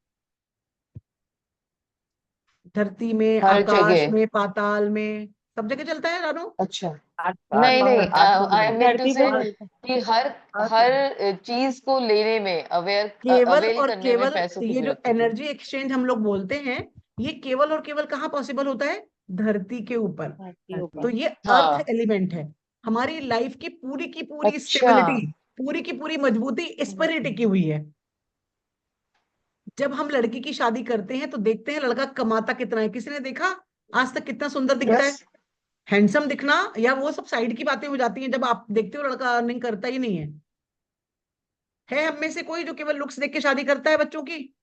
[SPEAKER 1] धरती में,
[SPEAKER 6] हर
[SPEAKER 1] आकाश
[SPEAKER 6] जगह।
[SPEAKER 1] में, पाताल में, सब जगह चलता है रानो।
[SPEAKER 6] अच्छा,
[SPEAKER 5] आसमान
[SPEAKER 6] नहीं नहीं,
[SPEAKER 5] में
[SPEAKER 6] आई मीन टू
[SPEAKER 2] धरती
[SPEAKER 6] से
[SPEAKER 2] पे चलता
[SPEAKER 6] कि हर हर चीज को लेने में,
[SPEAKER 1] केवल
[SPEAKER 6] अवेल
[SPEAKER 1] और
[SPEAKER 6] करने में
[SPEAKER 1] केवल
[SPEAKER 6] पैसों की
[SPEAKER 1] ये जो
[SPEAKER 6] जरूरत होती है।
[SPEAKER 1] एनर्जी एक्सचेंज हम लोग बोलते हैं, ये केवल और केवल कहाँ पॉसिबल होता है? धरती के ऊपर।
[SPEAKER 2] धरती ऊपर।
[SPEAKER 1] तो ये
[SPEAKER 6] हाँ।
[SPEAKER 1] अर्थ एलिमेंट है। हमारी लाइफ की पूरी
[SPEAKER 6] अच्छा।
[SPEAKER 1] स्टेबिलिटी, पूरी की पूरी मजबूती इस पर ही टिकी हुई है। जब हम लड़की की शादी करते हैं तो देखते हैं लड़का कमाता कितना है। किसी ने देखा आज तक कितना सुंदर दिखता है?
[SPEAKER 6] यस।
[SPEAKER 1] हैंडसम दिखना या वो सब साइड की बातें हो जाती हैं जब आप देखते हो लड़का अर्निंग करता ही नहीं है हम में से कोई जो केवल लुक्स देख के शादी करता है बच्चों की?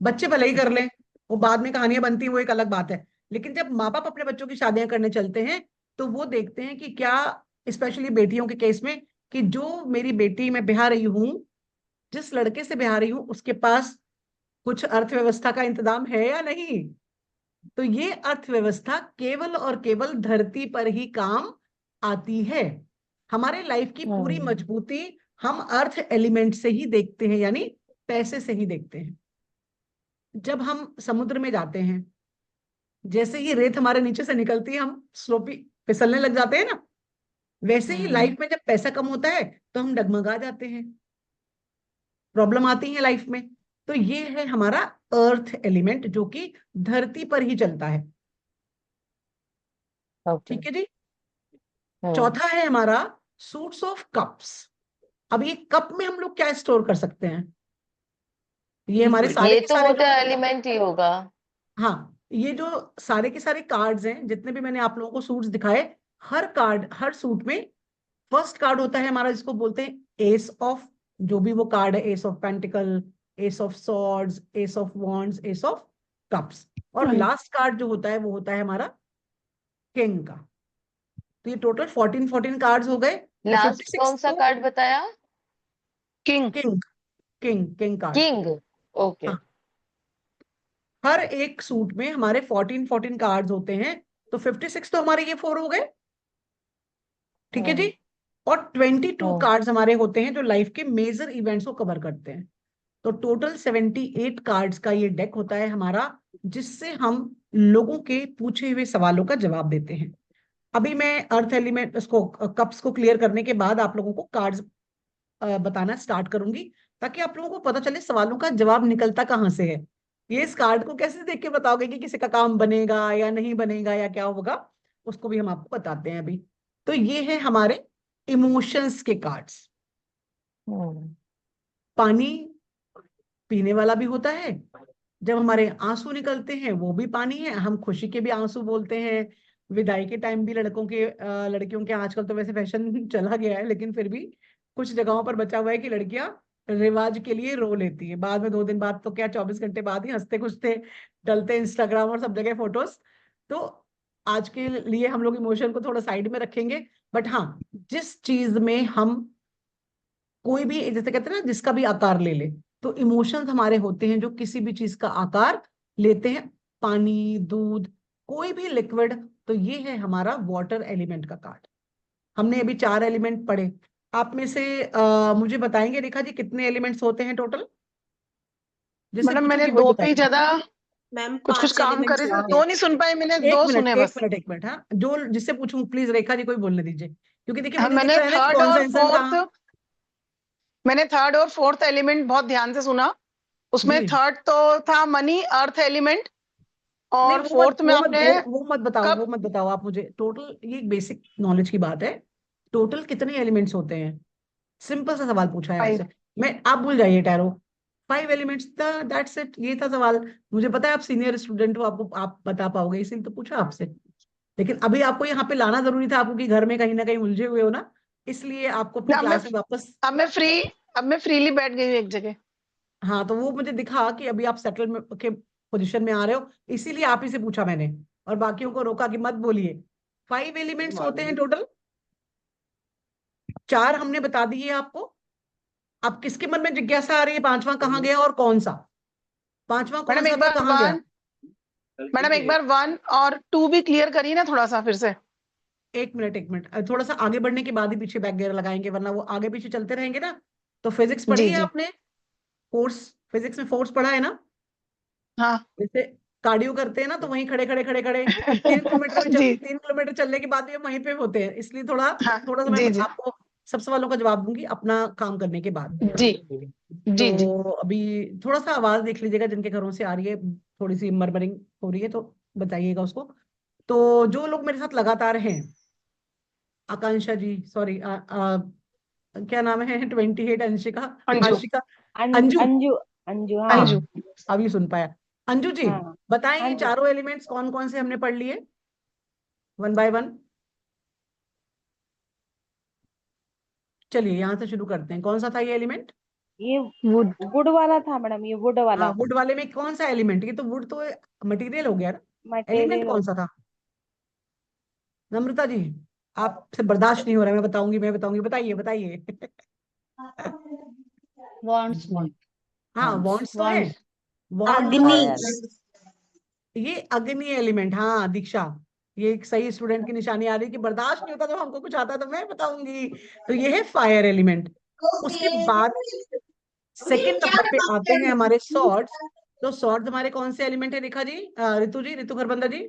[SPEAKER 1] बच्चे भले ही कर लें, वो बाद में कहानियां बनती हैं, वो एक अलग बात है। लेकिन जब माँ बाप अपने बच्चों की शादियां करने चलते हैं तो वो देखते हैं कि क्या, स्पेशली बेटियों के केस में, कि जो मेरी बेटी मैं ब्याह रही हूँ, जिस लड़के से ब्याह रही हूँ, उसके पास कुछ अर्थव्यवस्था का इंतजाम है या नहीं। तो ये अर्थव्यवस्था केवल और केवल धरती पर ही काम आती है। हमारे लाइफ की पूरी मजबूती हम अर्थ एलिमेंट से ही देखते हैं, यानी पैसे से ही देखते हैं। जब हम समुद्र में जाते हैं, जैसे ही रेत हमारे नीचे से निकलती है, हम स्लोपी फिसलने लग जाते हैं ना। वैसे ही लाइफ में जब पैसा कम होता है तो हम डगमगा जाते हैं, प्रॉब्लम आती है लाइफ में। तो ये है हमारा अर्थ एलिमेंट, जो कि धरती पर ही चलता है।
[SPEAKER 6] ओके।
[SPEAKER 1] ठीक है जी। चौथा है हमारा सूट्स ऑफ कप्स। अब ये कप में हम लोग क्या स्टोर कर सकते हैं? ये हमारे सारे
[SPEAKER 6] ये
[SPEAKER 1] के
[SPEAKER 6] तो
[SPEAKER 1] सारे
[SPEAKER 6] वाटर
[SPEAKER 1] जो,
[SPEAKER 6] एलिमेंट ही होगा।
[SPEAKER 1] हाँ, ये जो सारे के सारे कार्ड्स हैं, जितने भी मैंने आप लोगों को सूट्स दिखाए, हर कार्ड, हर सूट में फर्स्ट कार्ड होता है हमारा, जिसको बोलते हैं एस ऑफ, जो भी वो कार्ड है, S of pentacle, S of swords, S of wands, S of cups. और लास्ट कार्ड जो होता है वो होता है हमारा किंग का। तो ये टोटल 14 कार्ड्स हो गए। तो
[SPEAKER 6] लास्ट
[SPEAKER 1] 56
[SPEAKER 6] कौन सा
[SPEAKER 1] तो
[SPEAKER 6] कार्ड बताया?
[SPEAKER 7] King.
[SPEAKER 1] King, king card.
[SPEAKER 6] King. Okay.
[SPEAKER 1] हाँ, हर एक सूट में हमारे 14 कार्ड्स होते हैं। तो 56 तो हमारे ये 4 हो गए। ठीक है जी। और 22 कार्ड्स हमारे होते हैं जो लाइफ के मेजर इवेंट्स को कवर करते हैं। तो टोटल 78 कार्ड्स का ये डेक होता है हमारा, जिससे हम लोगों के पूछे हुए सवालों का जवाब देते हैं। अभी मैं अर्थ एलिमेंट, उसको कप्स को क्लियर करने के बाद आप लोगों को कार्ड्स बताना स्टार्ट करूंगी, ताकि आप लोगों को पता चले सवालों का जवाब निकलता कहाँ से है। ये इस कार्ड को कैसे देख के बताओगे कि किसी का काम बनेगा या नहीं बनेगा या क्या होगा, उसको भी हम आपको बताते हैं अभी। तो ये है हमारे इमोशंस के कार्ड्स। पानी पीने वाला भी होता है। जब हमारे आंसू निकलते हैं वो भी पानी है, हम खुशी के भी आंसू बोलते हैं। विदाई के टाइम भी लड़कों के लड़कियों के, आजकल तो वैसे फैशन चला गया है, लेकिन फिर भी कुछ जगहों पर बचा हुआ है कि लड़कियां रिवाज के लिए रो लेती है। बाद में 2 दिन बाद तो क्या, 24 घंटे बाद ही हंसते खुशते डलते इंस्टाग्राम और सब जगह फोटोज। तो आज के लिए हम लोग इमोशन को थोड़ा साइड में रखेंगे। बट हाँ, जिस चीज में हम कोई भी, जैसे कहते हैं ना, जिसका भी आकार ले ले, तो इमोशंस हमारे होते हैं जो किसी भी चीज का आकार लेते हैं। पानी, दूध, कोई भी लिक्विड। तो ये है हमारा वाटर एलिमेंट का कार्ड। हमने अभी 4 एलिमेंट पढ़े। आप में से मुझे बताएंगे रेखा जी, कितने एलिमेंट्स होते हैं टोटल? जिससे
[SPEAKER 7] मैडम मैंने
[SPEAKER 1] पूछूंगी वही
[SPEAKER 7] 2 पे ही
[SPEAKER 1] बताएंगे।
[SPEAKER 7] ज्यादा
[SPEAKER 3] मैम
[SPEAKER 7] कुछ
[SPEAKER 3] 5
[SPEAKER 7] काम करे
[SPEAKER 3] एलिमेंट्स
[SPEAKER 7] थे,
[SPEAKER 3] होते
[SPEAKER 7] 2
[SPEAKER 3] हैं।
[SPEAKER 7] नहीं सुन पाए मैंने,
[SPEAKER 1] एक
[SPEAKER 7] 2
[SPEAKER 1] मिनट,
[SPEAKER 7] सुने
[SPEAKER 1] एक
[SPEAKER 7] बस।
[SPEAKER 1] मिनट, एक मिनट। हाँ, जो जिससे पूछूं, प्लीज रेखा जी, कोई बोलने दीजिए, क्योंकि देखिए
[SPEAKER 7] हाँ,
[SPEAKER 1] मुझे दिख रहा है ना कि कौन सा इंसान कहाँ।
[SPEAKER 7] मैंने थर्ड और फोर्थ एलिमेंट बहुत ध्यान से सुना। उसमें
[SPEAKER 1] जी,
[SPEAKER 7] थर्ड तो था मनी, अर्थ एलिमेंट,
[SPEAKER 1] नहीं,
[SPEAKER 7] और फोर्थ में आपने
[SPEAKER 1] वो मत बताओ, वो
[SPEAKER 7] कब।
[SPEAKER 1] मत बताओ आप मुझे। टोटल, ये बेसिक नॉलेज की बात है। टोटल कितने एलिमेंट्स होते हैं? सिंपल सा सवाल पूछा है
[SPEAKER 7] 5।
[SPEAKER 1] आपसे। आप भूल जाइए टैरो। 5 एलिमेंट्स था, दैट्स इट। ये था सवाल। मुझे पता है आप सीनियर स्टूडेंट हो, आपको आप बता पाओगे, इसीलिए तो पूछा आपसे। लेकिन अभी आपको यहाँ पे लाना जरूरी था, आपको कि घर में कहीं ना कहीं उलझे हुए हो ना, इसलिए आपको अपनी
[SPEAKER 7] अब मैं
[SPEAKER 1] क्लास में वापस।
[SPEAKER 7] अब मैं फ्री अब मैं फ्रीली बैठ गई हूँ एक जगह।
[SPEAKER 1] हाँ, तो वो मुझे दिखा कि अभी आप सेटल में के पोजीशन में आ रहे हो, इसीलिए आप ही से पूछा मैंने और बाकियों को रोका कि मत बोलिए। 5 एलिमेंट्स होते हैं टोटल, 4 हमने बता दिए आपको। अब किसके मन में जिज्ञासा आ रही है 5वां कहाँ गया और कौन सा? 5वां कौन
[SPEAKER 7] मैडम
[SPEAKER 1] सा
[SPEAKER 7] एक
[SPEAKER 1] था,
[SPEAKER 7] बार
[SPEAKER 1] कहाँ गया?
[SPEAKER 7] 1, मैडम एक बार 1 और 2 भी क्लियर करिए ना थोड़ा सा फिर से।
[SPEAKER 1] एक मिनट, थोड़ा सा आगे बढ़ने के बाद ही पीछे बैक गियर लगाएंगे, वरना वो आगे पीछे चलते रहेंगे ना। तो फिजिक्स पढ़ी
[SPEAKER 7] जी
[SPEAKER 1] है
[SPEAKER 7] जी
[SPEAKER 1] आपने? फोर्स, फिजिक्स में फोर्स पढ़ा है ना?
[SPEAKER 7] हाँ
[SPEAKER 1] जैसे कार्डियो करते हैं ना, तो वहीं खड़े खड़े खड़े खड़े 3 किलोमीटर में
[SPEAKER 7] जी
[SPEAKER 1] 3 किलोमीटर चलने के बाद भी हम वहीं पे होते हैं, इसलिए थोड़ा
[SPEAKER 7] हाँ
[SPEAKER 1] थोड़ा सा मैं
[SPEAKER 7] जी जी
[SPEAKER 1] आपको सब सवालों का जवाब दूंगी अपना काम करने के बाद।
[SPEAKER 7] जी जी जी
[SPEAKER 1] तो अभी थोड़ा सा आवाज देख लीजिएगा, जिनके घरों से आ रही है थोड़ी सी मरमरिंग हो रही है तो बताइएगा उसको। तो जो लोग मेरे साथ लगातार हैं, आकांक्षा जी, सॉरी, क्या नाम है 28, अंशिका,
[SPEAKER 7] अंजू
[SPEAKER 1] आशिका, अंजू,
[SPEAKER 2] अंजू अंजू हाँ
[SPEAKER 1] हाँ,
[SPEAKER 7] अंजू
[SPEAKER 1] अभी सुन पाया। अंजू जी,
[SPEAKER 2] हाँ
[SPEAKER 1] बताएं
[SPEAKER 2] हाँ
[SPEAKER 1] ये
[SPEAKER 2] जी।
[SPEAKER 1] चारों एलिमेंट्स कौन कौन से हमने पढ़ लिए 1 बाय 1? चलिए यहां से शुरू करते हैं, कौन सा था ये एलिमेंट?
[SPEAKER 2] ये
[SPEAKER 7] वुड
[SPEAKER 2] वुड वाला था मैडम, ये वुड
[SPEAKER 1] हाँ,
[SPEAKER 2] वाला
[SPEAKER 1] वुड वाले में कौन सा एलिमेंट? ये तो वुड तो मटेरियल हो गया ना, एलिमेंट
[SPEAKER 2] मटेरियल
[SPEAKER 1] कौन सा था? नम्रता जी, आपसे बर्दाश्त नहीं हो रहा है, मैं बताऊंगी, बताइए बताइए।
[SPEAKER 4] Wants one.
[SPEAKER 1] हाँ, वॉन्ट्स तो है,
[SPEAKER 2] वॉन्ट्स
[SPEAKER 1] वॉन्ट्स
[SPEAKER 3] अग्नि।
[SPEAKER 5] Fire.
[SPEAKER 1] ये अग्नि एलिमेंट। हाँ दीक्षा, ये एक सही स्टूडेंट की निशानी आ रही है कि बर्दाश्त नहीं होता, तो हमको कुछ आता है तो मैं बताऊंगी। तो ये है फायर एलिमेंट। उसके बाद सेकंड नंबर पे आते हैं हमारे सॉर्ट्स। तो सॉर्ट्स हमारे कौन से एलिमेंट है रेखा जी, ऋतु जी, ऋतु खरबंदा जी?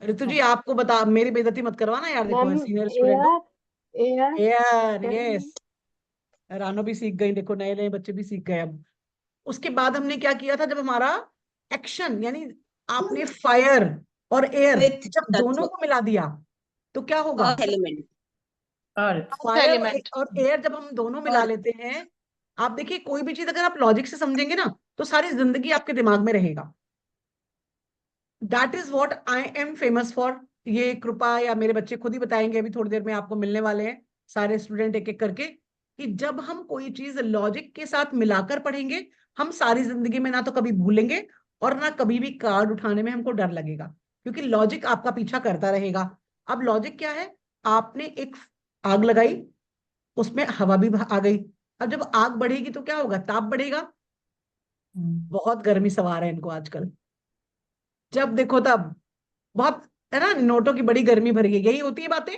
[SPEAKER 1] ऋतु जी आपको बता, मेरी बेइज्जती मत करवाना यार, देखो
[SPEAKER 2] मैम
[SPEAKER 1] सीनियर स्टूडेंट हो।
[SPEAKER 2] एयर एयर
[SPEAKER 1] यार यस,
[SPEAKER 2] एलिमेंट
[SPEAKER 1] रानो भी सीख गई, देखो नए नए बच्चे भी सीख गए अब। उसके बाद हमने क्या किया था, जब हमारा एक्शन यानी आपने फायर और एयर
[SPEAKER 3] विथ
[SPEAKER 1] जब दोनों
[SPEAKER 3] तत्व,
[SPEAKER 1] को मिला दिया तो क्या होगा?
[SPEAKER 3] Earth element.
[SPEAKER 4] Earth.
[SPEAKER 1] Fire
[SPEAKER 7] element
[SPEAKER 1] और एयर जब हम दोनों मिला
[SPEAKER 3] और
[SPEAKER 1] लेते हैं, आप देखिए कोई भी चीज अगर आप लॉजिक से समझेंगे ना, तो सारी जिंदगी आपके दिमाग में रहेगा। That is what I am famous for. ये कृपा या मेरे बच्चे खुद ही बताएंगे, अभी थोड़ी देर में आपको मिलने वाले हैं सारे स्टूडेंट एक एक करके, कि जब हम कोई चीज लॉजिक के साथ मिलाकर पढ़ेंगे, हम सारी जिंदगी में ना तो कभी भूलेंगे और ना कभी भी कार्ड उठाने में हमको डर लगेगा, क्योंकि लॉजिक आपका पीछा करता रहेगा। अब लॉजिक क्या है? आपने एक आग लगाई, उसमें हवा भी आ गई। अब जब आग बढ़ेगी तो क्या होगा? ताप बढ़ेगा। बहुत गर्मी सवार है इनको आजकल, जब देखो तब बहुत, है ना, नोटों की बड़ी गर्मी भर गई, यही होती है बातें।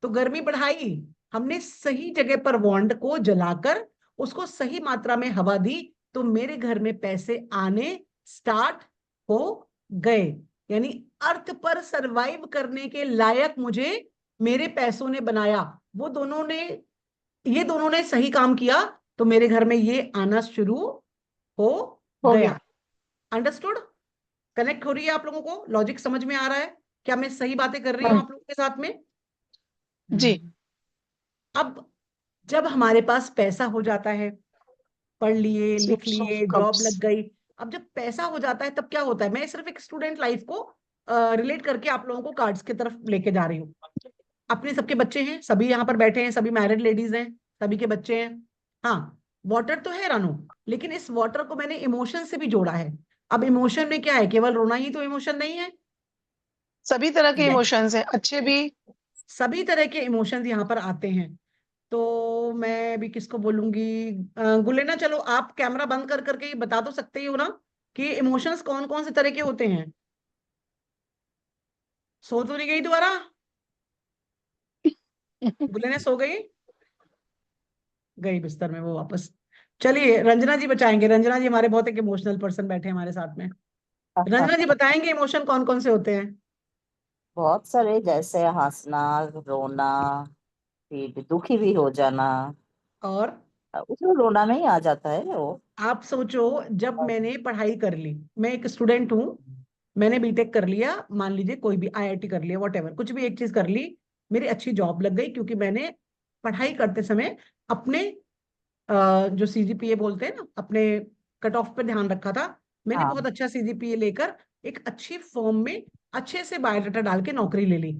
[SPEAKER 1] तो गर्मी बढ़ाई, हमने सही जगह पर वॉन्ड को जलाकर उसको सही मात्रा में हवा दी, तो मेरे घर में पैसे आने स्टार्ट हो गए। यानी अर्थ पर सरवाइव करने के लायक मुझे मेरे पैसों ने बनाया। वो दोनों ने, ये दोनों ने सही काम किया, तो मेरे घर में ये आना शुरू हो
[SPEAKER 2] हो
[SPEAKER 1] गया।
[SPEAKER 2] गया।
[SPEAKER 1] अंडरस्टूड? कनेक्ट हो रही है आप लोगों को? लॉजिक समझ में आ रहा है? क्या मैं सही बातें कर रही हूँ
[SPEAKER 7] हाँ
[SPEAKER 1] आप लोगों के साथ में?
[SPEAKER 7] जी
[SPEAKER 1] अब जब हमारे पास पैसा हो जाता है, पढ़ लिए, लिख
[SPEAKER 7] सिक्स ऑफ
[SPEAKER 1] लिए, जॉब
[SPEAKER 7] कप्स
[SPEAKER 1] लग गई, अब जब पैसा हो जाता है तब क्या होता है? मैं सिर्फ एक स्टूडेंट लाइफ को रिलेट करके आप लोगों को कार्ड्स की तरफ लेके जा रही हूँ। अपने सबके बच्चे हैं, सभी यहाँ पर बैठे हैं, सभी मैरिड लेडीज हैं, सभी के बच्चे हैं। हाँ, वाटर तो है रानू, लेकिन इस वाटर को मैंने इमोशन से भी जोड़ा है। अब इमोशन में क्या है? केवल रोना ही तो इमोशन नहीं है,
[SPEAKER 7] सभी तरह के
[SPEAKER 5] नहीं,
[SPEAKER 7] इमोशंस हैं, अच्छे भी।
[SPEAKER 1] सभी तरह के इमोशंस यहाँ पर आते हैं। तो मैं भी किसको बोलूंगी, गुलेना, चलो आप कैमरा बंद कर करके ये बता तो सकते ही हो ना कि इमोशंस कौन कौन से तरह के होते हैं? सो तो नहीं गई दोबारा? गुलेना सो गई? गई बिस्तर में वो वापस। चलिए रंजना जी बचाएंगे, रंजना जी हमारे बहुत एक इमोशनल पर्सन बैठे हैं हमारे साथ में। रंजना जी बताएंगे इमोशन कौन कौन से होते हैं?
[SPEAKER 5] बहुत सारे, जैसे हंसना, रोना, फिर दुखी भी हो जाना।
[SPEAKER 1] और
[SPEAKER 5] उसमें रोना में ही आ जाता है वो।
[SPEAKER 1] आप सोचो, जब मैंने पढ़ाई कर ली, मैं एक स्टूडेंट हूँ, मैंने बीटेक कर लिया, मान लीजिए कोई भी आईआईटी कर लिया, वॉटेवर, कुछ भी एक चीज कर ली, मेरी अच्छी जॉब लग गई, क्योंकि मैंने पढ़ाई करते समय अपने जो सीजीपीए बोलते हैं ना, अपने कट ऑफ पे ध्यान रखा था। मैंने
[SPEAKER 5] हाँ,
[SPEAKER 1] बहुत अच्छा सीजीपीए लेकर एक अच्छी फर्म में अच्छे से बायोडाटा डाल के नौकरी ले ली,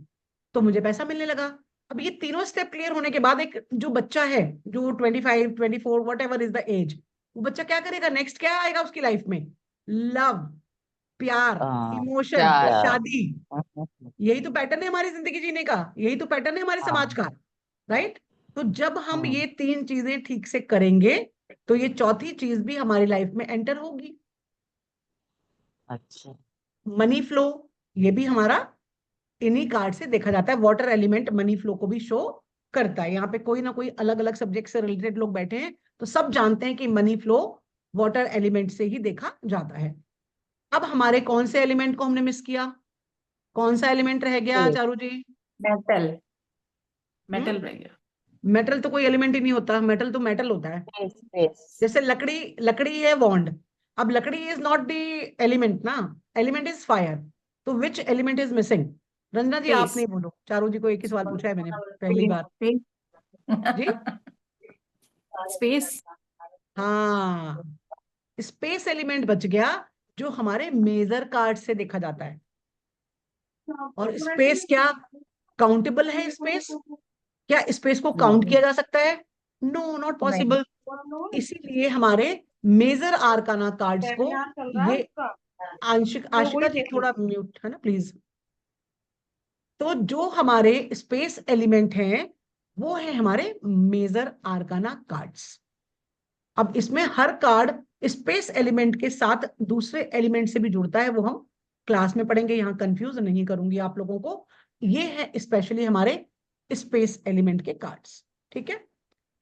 [SPEAKER 1] तो मुझे पैसा मिलने लगा। अब ये तीनों स्टेप क्लियर होने के बाद एक जो बच्चा है, जो 25, 24, whatever is the age, वो बच्चा क्या करेगा, नेक्स्ट क्या आएगा उसकी लाइफ में, लव, प्यार,
[SPEAKER 5] हाँ
[SPEAKER 1] इमोशन,
[SPEAKER 6] प्यार।
[SPEAKER 1] शादी। यही तो पैटर्न है हमारी जिंदगी जीने का, यही तो पैटर्न है हमारे समाज का, राइट। तो जब हम ये 3 चीजें ठीक से करेंगे तो ये चौथी चीज भी हमारी लाइफ में एंटर होगी।
[SPEAKER 5] अच्छा।
[SPEAKER 1] मनी फ्लो, ये भी हमारा इन्हीं कार्ड से देखा जाता है। वाटर एलिमेंट मनी फ्लो को भी शो करता है। यहाँ पे कोई ना कोई अलग अलग सब्जेक्ट से रिलेटेड लोग बैठे हैं तो सब जानते हैं कि मनी फ्लो वाटर एलिमेंट से ही देखा जाता है। अब हमारे कौन से एलिमेंट को हमने मिस किया, कौन सा एलिमेंट रह गया
[SPEAKER 5] Space.
[SPEAKER 1] चारू जी?
[SPEAKER 4] मेटल, मेटल रह गया।
[SPEAKER 1] मेटल तो कोई एलिमेंट ही नहीं होता, मेटल तो मेटल होता है।
[SPEAKER 5] Space.
[SPEAKER 1] जैसे लकड़ी, लकड़ी है बॉन्ड। अब लकड़ी इज नॉट द एलिमेंट ना, एलिमेंट इज फायर। तो which element is missing? Ranjana ji आप
[SPEAKER 4] Space.
[SPEAKER 1] नहीं बोलो, चारू जी को एक ही सवाल पूछा है मैंने पहली बार। जी
[SPEAKER 4] स्पेस।
[SPEAKER 1] हाँ, स्पेस एलिमेंट बच गया जो हमारे मेजर कार्ड से देखा जाता है। और स्पेस क्या काउंटेबल है? स्पेस क्या स्पेस को काउंट किया जा सकता है? No, not possible. इसीलिए हमारे मेजर आर्काना कार्ड्स को ये आंशिक, आशिका जी थोड़ा म्यूट है ना प्लीज। तो जो हमारे स्पेस एलिमेंट हैं वो है हमारे मेजर आर्काना कार्ड्स। अब इसमें हर कार्ड स्पेस एलिमेंट के साथ दूसरे एलिमेंट से भी जुड़ता है, वो हम क्लास में पढ़ेंगे, यहाँ कंफ्यूज नहीं करूंगी आप लोगों को। ये है स्पेशली हमारे स्पेस एलिमेंट के कार्ड्स, ठीक है।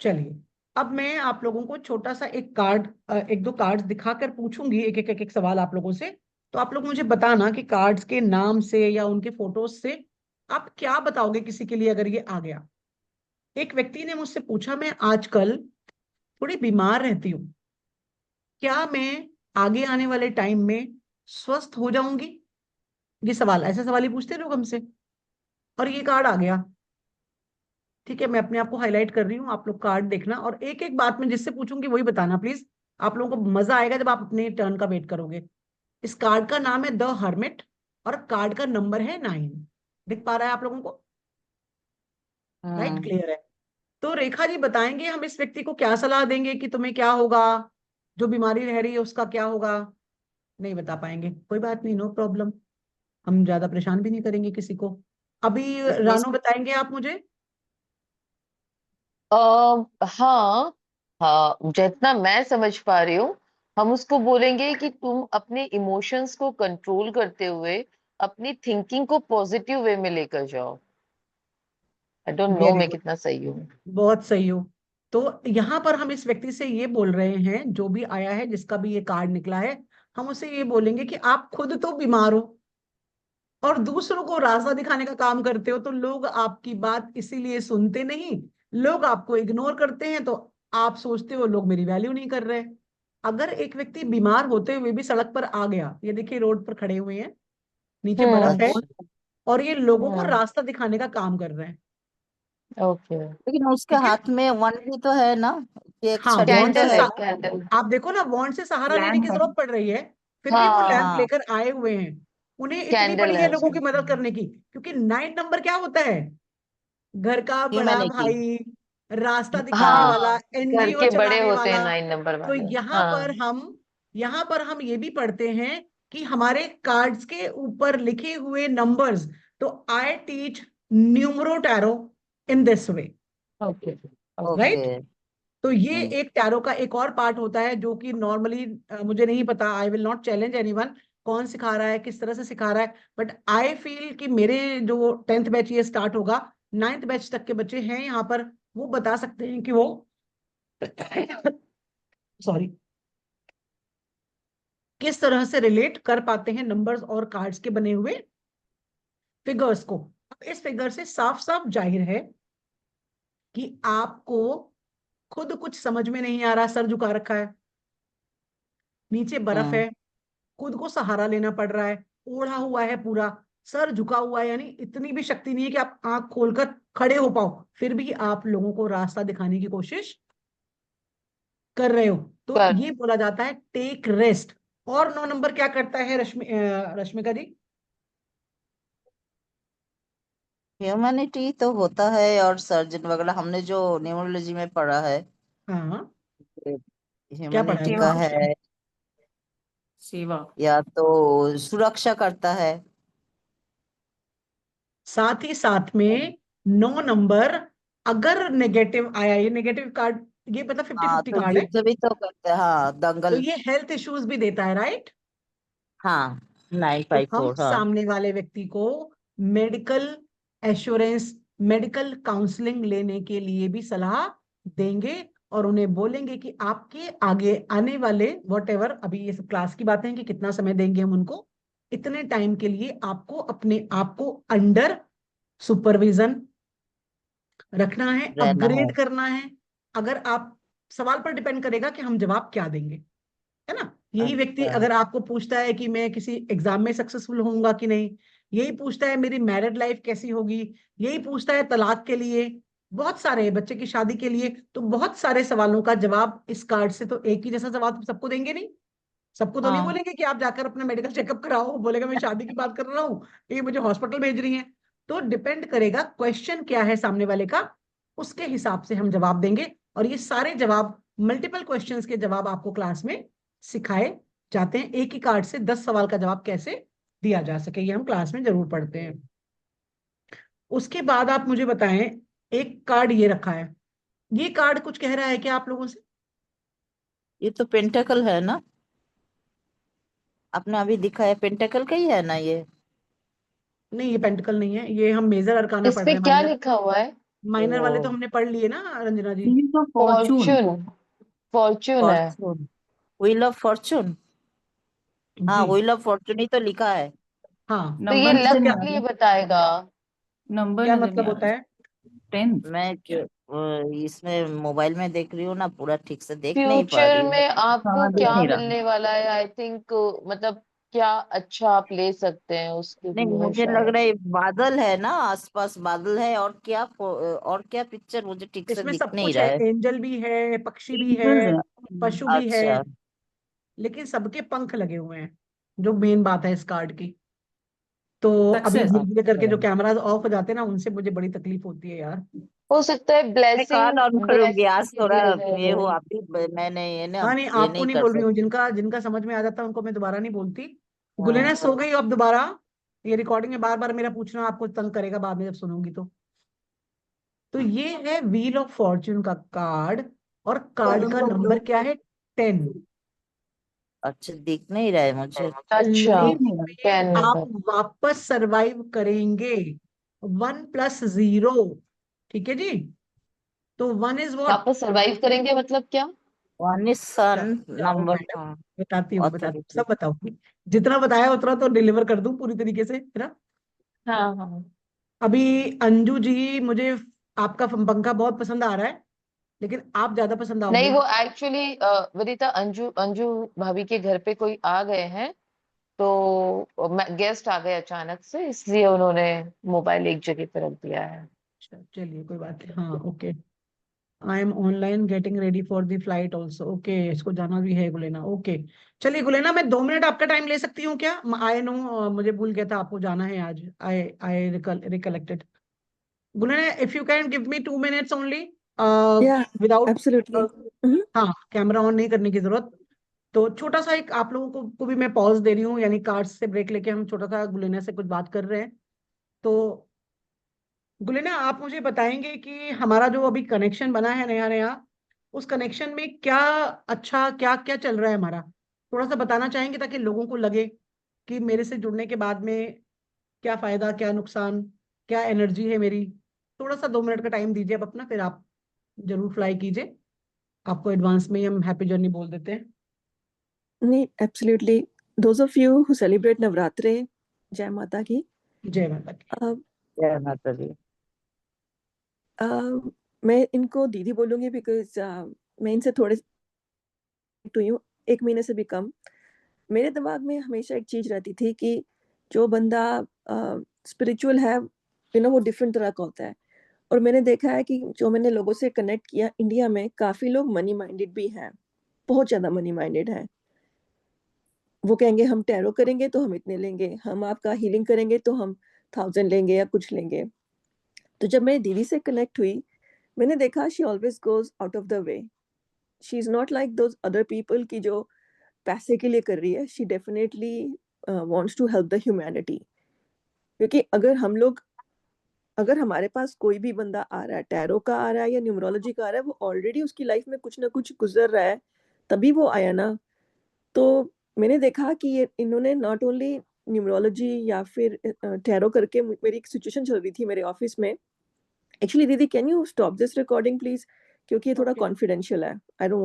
[SPEAKER 1] चलिए, अब मैं आप लोगों को छोटा सा एक कार्ड, एक दो कार्ड्स दिखाकर पूछूंगी एक एक सवाल आप लोगों से। तो आप लोग मुझे बताना कि कार्ड्स के नाम से या उनके फोटोज से आप क्या बताओगे किसी के लिए अगर ये आ गया। एक व्यक्ति ने मुझसे पूछा, मैं आजकल थोड़ी बीमार रहती हूँ, क्या मैं आगे आने वाले टाइम में स्वस्थ हो जाऊंगी? ये सवाल, ऐसे सवाल ही पूछते हैं लोग हमसे। और ये कार्ड आ गया, ठीक है। मैं अपने आप को हाईलाइट कर रही हूँ, आप लोग कार्ड देखना और एक एक बात में जिससे पूछूंगी वही बताना प्लीज। आप लोगों को मजा आएगा जब आप अपने टर्न का वेट करोगे। इस कार्ड का नाम है द हर्मिट और कार्ड का नंबर है 9। दिख पा रहा है आप लोगों को? राइट, क्लियर है। तो रेखा जी बताएंगे हम इस व्यक्ति को क्या सलाह देंगे कि तुम्हें क्या होगा, जो बीमारी रह रही है उसका क्या होगा? नहीं बता पाएंगे, कोई बात नहीं, नो प्रॉब्लम। हम ज्यादा परेशान भी नहीं करेंगे किसी को। अभी रानो बताएंगे आप मुझे?
[SPEAKER 6] हाँ, हाँ, जितना मैं समझ पा रही हूँ, हम उसको बोलेंगे कि तुम अपने इमोशंस को कंट्रोल करते हुए अपनी थिंकिंग को पॉजिटिव वे में लेकर जाओ। आई डोंट नो
[SPEAKER 1] वेरी
[SPEAKER 6] मैं
[SPEAKER 1] गुड,
[SPEAKER 6] कितना सही हूँ।
[SPEAKER 1] बहुत सही हो। तो यहाँ पर हम इस व्यक्ति से ये बोल रहे हैं, जो भी आया है जिसका भी ये कार्ड निकला है, हम उसे ये बोलेंगे कि आप खुद तो बीमार हो और दूसरों को रास्ता दिखाने का काम करते हो, तो लोग आपकी बात इसीलिए सुनते नहीं, लोग आपको इग्नोर करते हैं। तो आप सोचते हो लोग मेरी वैल्यू नहीं कर रहे। अगर एक व्यक्ति बीमार होते हुए भी सड़क पर आ गया, ये देखिए रोड पर खड़े हुए हैं, नीचे बर्फ है
[SPEAKER 5] अच्छा,
[SPEAKER 1] और ये लोगों को
[SPEAKER 6] हम्म।
[SPEAKER 1] रास्ता दिखाने का काम कर रहे हैं,
[SPEAKER 6] ओके।
[SPEAKER 5] लेकिन उसके
[SPEAKER 1] ठीक है।
[SPEAKER 5] हाथ में वन भी तो है ना, कि एक
[SPEAKER 1] हाँ,
[SPEAKER 5] छड़ी भी
[SPEAKER 1] वॉन्ड
[SPEAKER 5] तो
[SPEAKER 6] कैंडल
[SPEAKER 1] से
[SPEAKER 6] है,
[SPEAKER 5] है ना।
[SPEAKER 6] कैंडल।
[SPEAKER 1] आप देखो ना, वॉन्ड से सहारा लेने की
[SPEAKER 4] लैम्प है।
[SPEAKER 1] जरूरत पड़ रही है, फिर भी वो लैंप
[SPEAKER 6] हाँ,
[SPEAKER 5] हाँ,
[SPEAKER 1] लेकर आए हुए हैं। उन्हें इतनी
[SPEAKER 6] कैंडल
[SPEAKER 1] पड़ी है
[SPEAKER 6] है
[SPEAKER 1] लोगों
[SPEAKER 6] उसमें।
[SPEAKER 1] की मदद करने की, क्योंकि 9 नंबर क्या होता है? घर का बड़ा
[SPEAKER 5] ह्यूमैनिटी।
[SPEAKER 1] भाई, रास्ता दिखाने
[SPEAKER 5] हाँ,
[SPEAKER 1] वाला,
[SPEAKER 6] हाँ, घर
[SPEAKER 1] एनजीओ
[SPEAKER 6] के बड़े
[SPEAKER 1] चलाने
[SPEAKER 6] होते हैं
[SPEAKER 1] वाला।
[SPEAKER 6] 9 नंबर
[SPEAKER 1] तो
[SPEAKER 6] वाले। हाँ।
[SPEAKER 1] यहाँ पर हम ये भी पढ़ते हैं कि हमारे कार्ड्स के ऊपर लिखे हुए नंबर्स, तो I teach numero tarot in this way,
[SPEAKER 6] okay.
[SPEAKER 5] Okay.
[SPEAKER 1] Right. तो ये
[SPEAKER 5] हम्म।
[SPEAKER 1] एक टैरो का एक और पार्ट होता है जो कि नॉर्मली मुझे नहीं पता, I will not challenge anyone कौन सिखा रहा है, किस तरह से सिखा रहा है, बट आई फील कि मेरे जो 10th बैच ये स्टार्ट होगा, 9th बैच तक के बच्चे हैं यहाँ पर, वो बता सकते हैं कि वो सॉरी किस तरह से रिलेट कर पाते हैं नंबर्स और कार्ड्स के बने हुए फिगर्स को। अब इस फिगर से साफ साफ जाहिर है कि आपको खुद कुछ समझ में नहीं आ रहा, सर झुका रखा है, नीचे बर्फ
[SPEAKER 5] हम्म।
[SPEAKER 1] है, खुद को सहारा लेना पड़ रहा है, ओढ़ा हुआ है पूरा, सर झुका हुआ है, यानी इतनी भी शक्ति नहीं है कि आप आंख खोलकर खड़े हो पाओ, फिर भी आप लोगों को रास्ता दिखाने की कोशिश कर रहे हो। तो
[SPEAKER 6] पर
[SPEAKER 1] ये बोला जाता है टेक रेस्ट। और 9 नंबर क्या करता है रश्मिका जी?
[SPEAKER 5] ह्यूमैनिटी तो होता है, और सर्जन वगैरह हमने जो न्यूमरोलॉजी में पढ़ा है।
[SPEAKER 1] हाँ,
[SPEAKER 5] ह्यूमैनिटी
[SPEAKER 1] है?
[SPEAKER 5] का
[SPEAKER 4] सेवा।
[SPEAKER 5] है,
[SPEAKER 4] सेवा।
[SPEAKER 5] या तो सुरक्षा करता है।
[SPEAKER 1] साथ ही साथ में 9 नंबर, अगर नेगेटिव आया, ये नेगेटिव कार्ड, ये मतलब 50-50
[SPEAKER 5] तो
[SPEAKER 1] कार्ड है,
[SPEAKER 5] युद्ध भी तो करते हैं, हाँ
[SPEAKER 1] तो
[SPEAKER 5] दंगल।
[SPEAKER 1] ये हेल्थ इश्यूज भी देता है, राइट?
[SPEAKER 5] हाँ, नाइन
[SPEAKER 1] तो
[SPEAKER 5] फाइव
[SPEAKER 1] हम
[SPEAKER 5] फोर हाँ।
[SPEAKER 1] सामने वाले व्यक्ति को मेडिकल एश्योरेंस, मेडिकल काउंसलिंग लेने के लिए भी सलाह देंगे, और उन्हें बोलेंगे कि आपके आगे आने वाले वॉट एवर, अभी ये सब क्लास की बातें हैं कि कितना समय देंगे हम उनको, इतने टाइम के लिए आपको अपने आप को अंडर सुपरविजन रखना है,
[SPEAKER 5] रहना है।
[SPEAKER 1] अपग्रेड करना है। अगर आप, सवाल पर डिपेंड करेगा कि हम जवाब क्या देंगे, है ना? यही व्यक्ति
[SPEAKER 5] अच्छा,
[SPEAKER 1] अगर आपको पूछता है कि मैं किसी एग्जाम में सक्सेसफुल होऊंगा कि नहीं, यही पूछता है मेरी मैरिड लाइफ कैसी होगी, यही पूछता है तलाक के लिए, बहुत सारे बच्चे की शादी के लिए, तो बहुत सारे सवालों का जवाब इस कार्ड से, तो एक ही जैसा जवाब तो सबको देंगे नहीं। सबको तो नहीं
[SPEAKER 5] हाँ
[SPEAKER 1] बोलेंगे कि आप जाकर अपना मेडिकल चेकअप कराओ, वो बोलेगा मैं शादी की बात कर रहा हूँ, ये मुझे हॉस्पिटल भेज रही है। तो डिपेंड करेगा क्वेश्चन क्या है सामने वाले का, उसके हिसाब से हम जवाब देंगे। और ये सारे जवाब, मल्टीपल क्वेश्चंस के जवाब आपको क्लास में सिखाए जाते हैं, एक ही कार्ड से 10 सवाल का जवाब कैसे दिया जा सके, ये हम क्लास में जरूर पढ़ते हैं। उसके बाद आप मुझे बताएं, एक कार्ड ये रखा है, ये कार्ड कुछ कह रहा है क्या आप लोगों से?
[SPEAKER 5] ये तो पेंटाकल है ना, आपने अभी दिखाया पेंटाकल का ही है ना ये।
[SPEAKER 1] नहीं, ये पेंटिकल नहीं है, ये हम मेजर अरकाना
[SPEAKER 6] इस
[SPEAKER 1] पढ़
[SPEAKER 6] पे
[SPEAKER 1] रहे हैं,
[SPEAKER 6] क्या
[SPEAKER 1] माइनर।
[SPEAKER 6] लिखा हुआ है?
[SPEAKER 1] माइनर वाले तो
[SPEAKER 5] वो
[SPEAKER 1] हमने पढ़ लिए ना Ranjana ji.
[SPEAKER 4] Wheel of fortune.
[SPEAKER 6] Fortune. Fortune है।
[SPEAKER 5] Fortune, wheel of fortune. हाँ,
[SPEAKER 1] जी
[SPEAKER 5] व्हील ऑफ फॉर्चून ही तो लिखा है।
[SPEAKER 1] हाँ,
[SPEAKER 6] तो ये
[SPEAKER 4] नंबर
[SPEAKER 1] इसका
[SPEAKER 4] नजर
[SPEAKER 6] लक
[SPEAKER 4] नहीं
[SPEAKER 1] क्या,
[SPEAKER 4] आ
[SPEAKER 6] के लिए
[SPEAKER 4] रहा।
[SPEAKER 6] बताएगा।
[SPEAKER 4] नंबर
[SPEAKER 1] क्या
[SPEAKER 4] नजर नहीं
[SPEAKER 1] मतलब
[SPEAKER 4] आ
[SPEAKER 1] होता
[SPEAKER 4] रहा।
[SPEAKER 1] है?
[SPEAKER 4] 10।
[SPEAKER 5] मैं इसमें मोबाइल में देख रही हूँ ना, पूरा ठीक से देख नहीं पा
[SPEAKER 6] फ्यूचर
[SPEAKER 5] रही हूँ।
[SPEAKER 6] में आपको
[SPEAKER 4] हाँ, दिख
[SPEAKER 6] क्या
[SPEAKER 4] नहीं रहा।
[SPEAKER 6] मिलने वाला है, आई थिंक, मतलब क्या अच्छा आप ले सकते हैं उसके
[SPEAKER 5] नहीं,
[SPEAKER 6] लिए है
[SPEAKER 5] मुझे लग
[SPEAKER 6] शायद।
[SPEAKER 5] रहा है बादल है ना, आसपास बादल है, और क्या पिक्चर मुझे ठीक से
[SPEAKER 1] इसमें
[SPEAKER 5] दिख
[SPEAKER 1] सब
[SPEAKER 5] नहीं
[SPEAKER 1] कुछ
[SPEAKER 5] रहा
[SPEAKER 1] है,
[SPEAKER 5] है।
[SPEAKER 1] एंजल भी है, पक्षी भी है,
[SPEAKER 4] एंजल्स है।
[SPEAKER 1] पशु भी है,
[SPEAKER 5] अच्छा,
[SPEAKER 1] लेकिन सबके पंख लगे हुए हैं, जो मेन बात है इस कार्ड की। तो अभी
[SPEAKER 4] सक्सेस।
[SPEAKER 1] धीरे धीरे करके
[SPEAKER 5] अच्छा,
[SPEAKER 1] जो कैमराज ऑफ हो जाते हैं ना, उनसे मुझे बड़ी तकलीफ होती है यार।
[SPEAKER 6] हो सकता है
[SPEAKER 5] मैं
[SPEAKER 6] ब्लेसिंग,
[SPEAKER 5] कान ऑन करूंगी
[SPEAKER 6] ब्लेसिंग
[SPEAKER 5] आज,
[SPEAKER 6] के
[SPEAKER 5] थोड़ा
[SPEAKER 6] लिए
[SPEAKER 5] ये
[SPEAKER 6] है।
[SPEAKER 5] हो आप भी, मैंने ये ना,
[SPEAKER 1] हाँ नहीं,
[SPEAKER 5] ये
[SPEAKER 1] आपको
[SPEAKER 5] नहीं
[SPEAKER 1] नहीं
[SPEAKER 5] कर
[SPEAKER 1] बोल रही हूँ,
[SPEAKER 5] सकती।
[SPEAKER 1] जिनका जिनका समझ में आ जाता है उनको मैं दोबारा नहीं बोलती। गुलेना
[SPEAKER 5] हाँ,
[SPEAKER 1] सो गई अब दोबारा, ये रिकॉर्डिंग में बार बार मेरा पूछना आपको तंग करेगा बाद में जब सुनूंगी तो ये है व्हील ऑफ फॉर्च्यून का कार्ड, और कार्ड का नंबर क्या है? 10।
[SPEAKER 5] अच्छा दिख नहीं रहा है मुझे।
[SPEAKER 6] अच्छा।
[SPEAKER 4] दिख
[SPEAKER 1] लाइफ
[SPEAKER 4] नहीं रहा।
[SPEAKER 1] में
[SPEAKER 6] 10
[SPEAKER 1] आप
[SPEAKER 6] नंबर।
[SPEAKER 1] वापस सरवाइव करेंगे, 1+0, ठीक है जी? तो 1 इज व्हाट?
[SPEAKER 6] वापस सरवाइव करेंगे मतलब क्या?
[SPEAKER 5] वन इज सन,
[SPEAKER 1] जाओ
[SPEAKER 5] नंबर
[SPEAKER 1] मैडम,
[SPEAKER 5] हाँ,
[SPEAKER 1] बताती हूँ,
[SPEAKER 5] ऑथोरिटी।
[SPEAKER 1] सब बताऊंगी, जितना बताया उतना तो डिलीवर कर दूं पूरी तरीके से, है ना?
[SPEAKER 6] हाँ हाँ।
[SPEAKER 1] अभी अंजू जी, मुझे आपका पंखा बहुत पसंद आ रहा है, लेकिन आप ज्यादा पसंद
[SPEAKER 6] नहीं,
[SPEAKER 1] आओगे।
[SPEAKER 6] वो एक्चुअली विदिता, अंजू अंजू भाभी के घर पे कोई आ गए हैं, तो गेस्ट आ गए अचानक से, इसलिए उन्होंने मोबाइल एक जगह पे रख दिया है।
[SPEAKER 1] अच्छा, चलिए कोई बात नहीं, हाँ okay. I am online getting ready for the flight also, okay, इसको जाना भी है गुलेना, ओके। चलिए गुलेना, मैं 2 मिनट आपका टाइम ले सकती हूँ क्या? आई नो, मुझे भूल गया था आपको जाना है आज, I I recollected. Gulena, if you can give me 2 minutes only,
[SPEAKER 8] Yeah,
[SPEAKER 1] without,
[SPEAKER 8] absolutely. Mhm.
[SPEAKER 1] हाँ, कैमरा ऑन नहीं करने की जरूरत। तो छोटा सा एक आप लोगों को भी मैं पॉज दे रही हूँ, यानी कार्ड्स से ब्रेक लेके हम छोटा सा गुलेना से कुछ बात कर रहे हैं। तो गुलेना, आप मुझे बताएंगे कि हमारा जो अभी कनेक्शन बना है नया नया, उस कनेक्शन में क्या अच्छा, क्या क्या चल रहा है हमारा, थोड़ा सा बताना चाहेंगे ताकि लोगों को लगे कि मेरे से जुड़ने के बाद में क्या फायदा, क्या नुकसान, क्या एनर्जी है मेरी। थोड़ा सा 2 मिनट का टाइम दीजिए अब अपना, फिर आप जरूर फ्लाई कीजिए। आपको एडवांस में ही हम हैप्पी जर्नी बोल देते हैं।
[SPEAKER 8] Nee, absolutely. Those of you who celebrate Navratri, Jai Mata ki.
[SPEAKER 1] जय माता की।
[SPEAKER 8] Uh,
[SPEAKER 5] जय माता दी।
[SPEAKER 8] मैं इनको दीदी बोलूंगी बिकॉज मैं इनसे थोड़े टू हूँ, 1 महीने से भी कम। मेरे दिमाग में हमेशा एक चीज रहती थी कि जो बंदा स्पिरिचुअल है, वो डिफरेंट तरह का होता है। और मैंने देखा है कि जो मैंने लोगों से कनेक्ट किया इंडिया में, काफी लोग मनी माइंडेड भी हैं, बहुत ज्यादा मनी माइंडेड है। वो कहेंगे हम टैरो करेंगे तो हम इतने लेंगे, हम आपका हीलिंग करेंगे तो हम 1000 लेंगे या कुछ लेंगे। तो जब मैं दीदी से कनेक्ट हुई, मैंने देखा she always goes out of the way. She is not like those other people की जो पैसे के लिए कर रही है. She definitely wants to help the humanity. क्योंकि अगर हमारे पास कोई भी बंदा आ रहा है, टैरो का आ रहा है या न्यूमरोलॉजी का आ रहा है, वो ऑलरेडी उसकी लाइफ में कुछ ना कुछ गुजर रहा है, तभी वो आया ना. तो मैंने देखा कि ये इन्होंने नॉट ओनली न्यूमरोलॉजी या फिर टैरो करके मेरी एक सिचुएशन चल रही थी मेरे ऑफिस में. एक्चुअली दीदी, can you stop this recording please, क्योंकि ये थोड़ा
[SPEAKER 1] Okay.
[SPEAKER 8] कॉन्फिडेंशियल है. I don't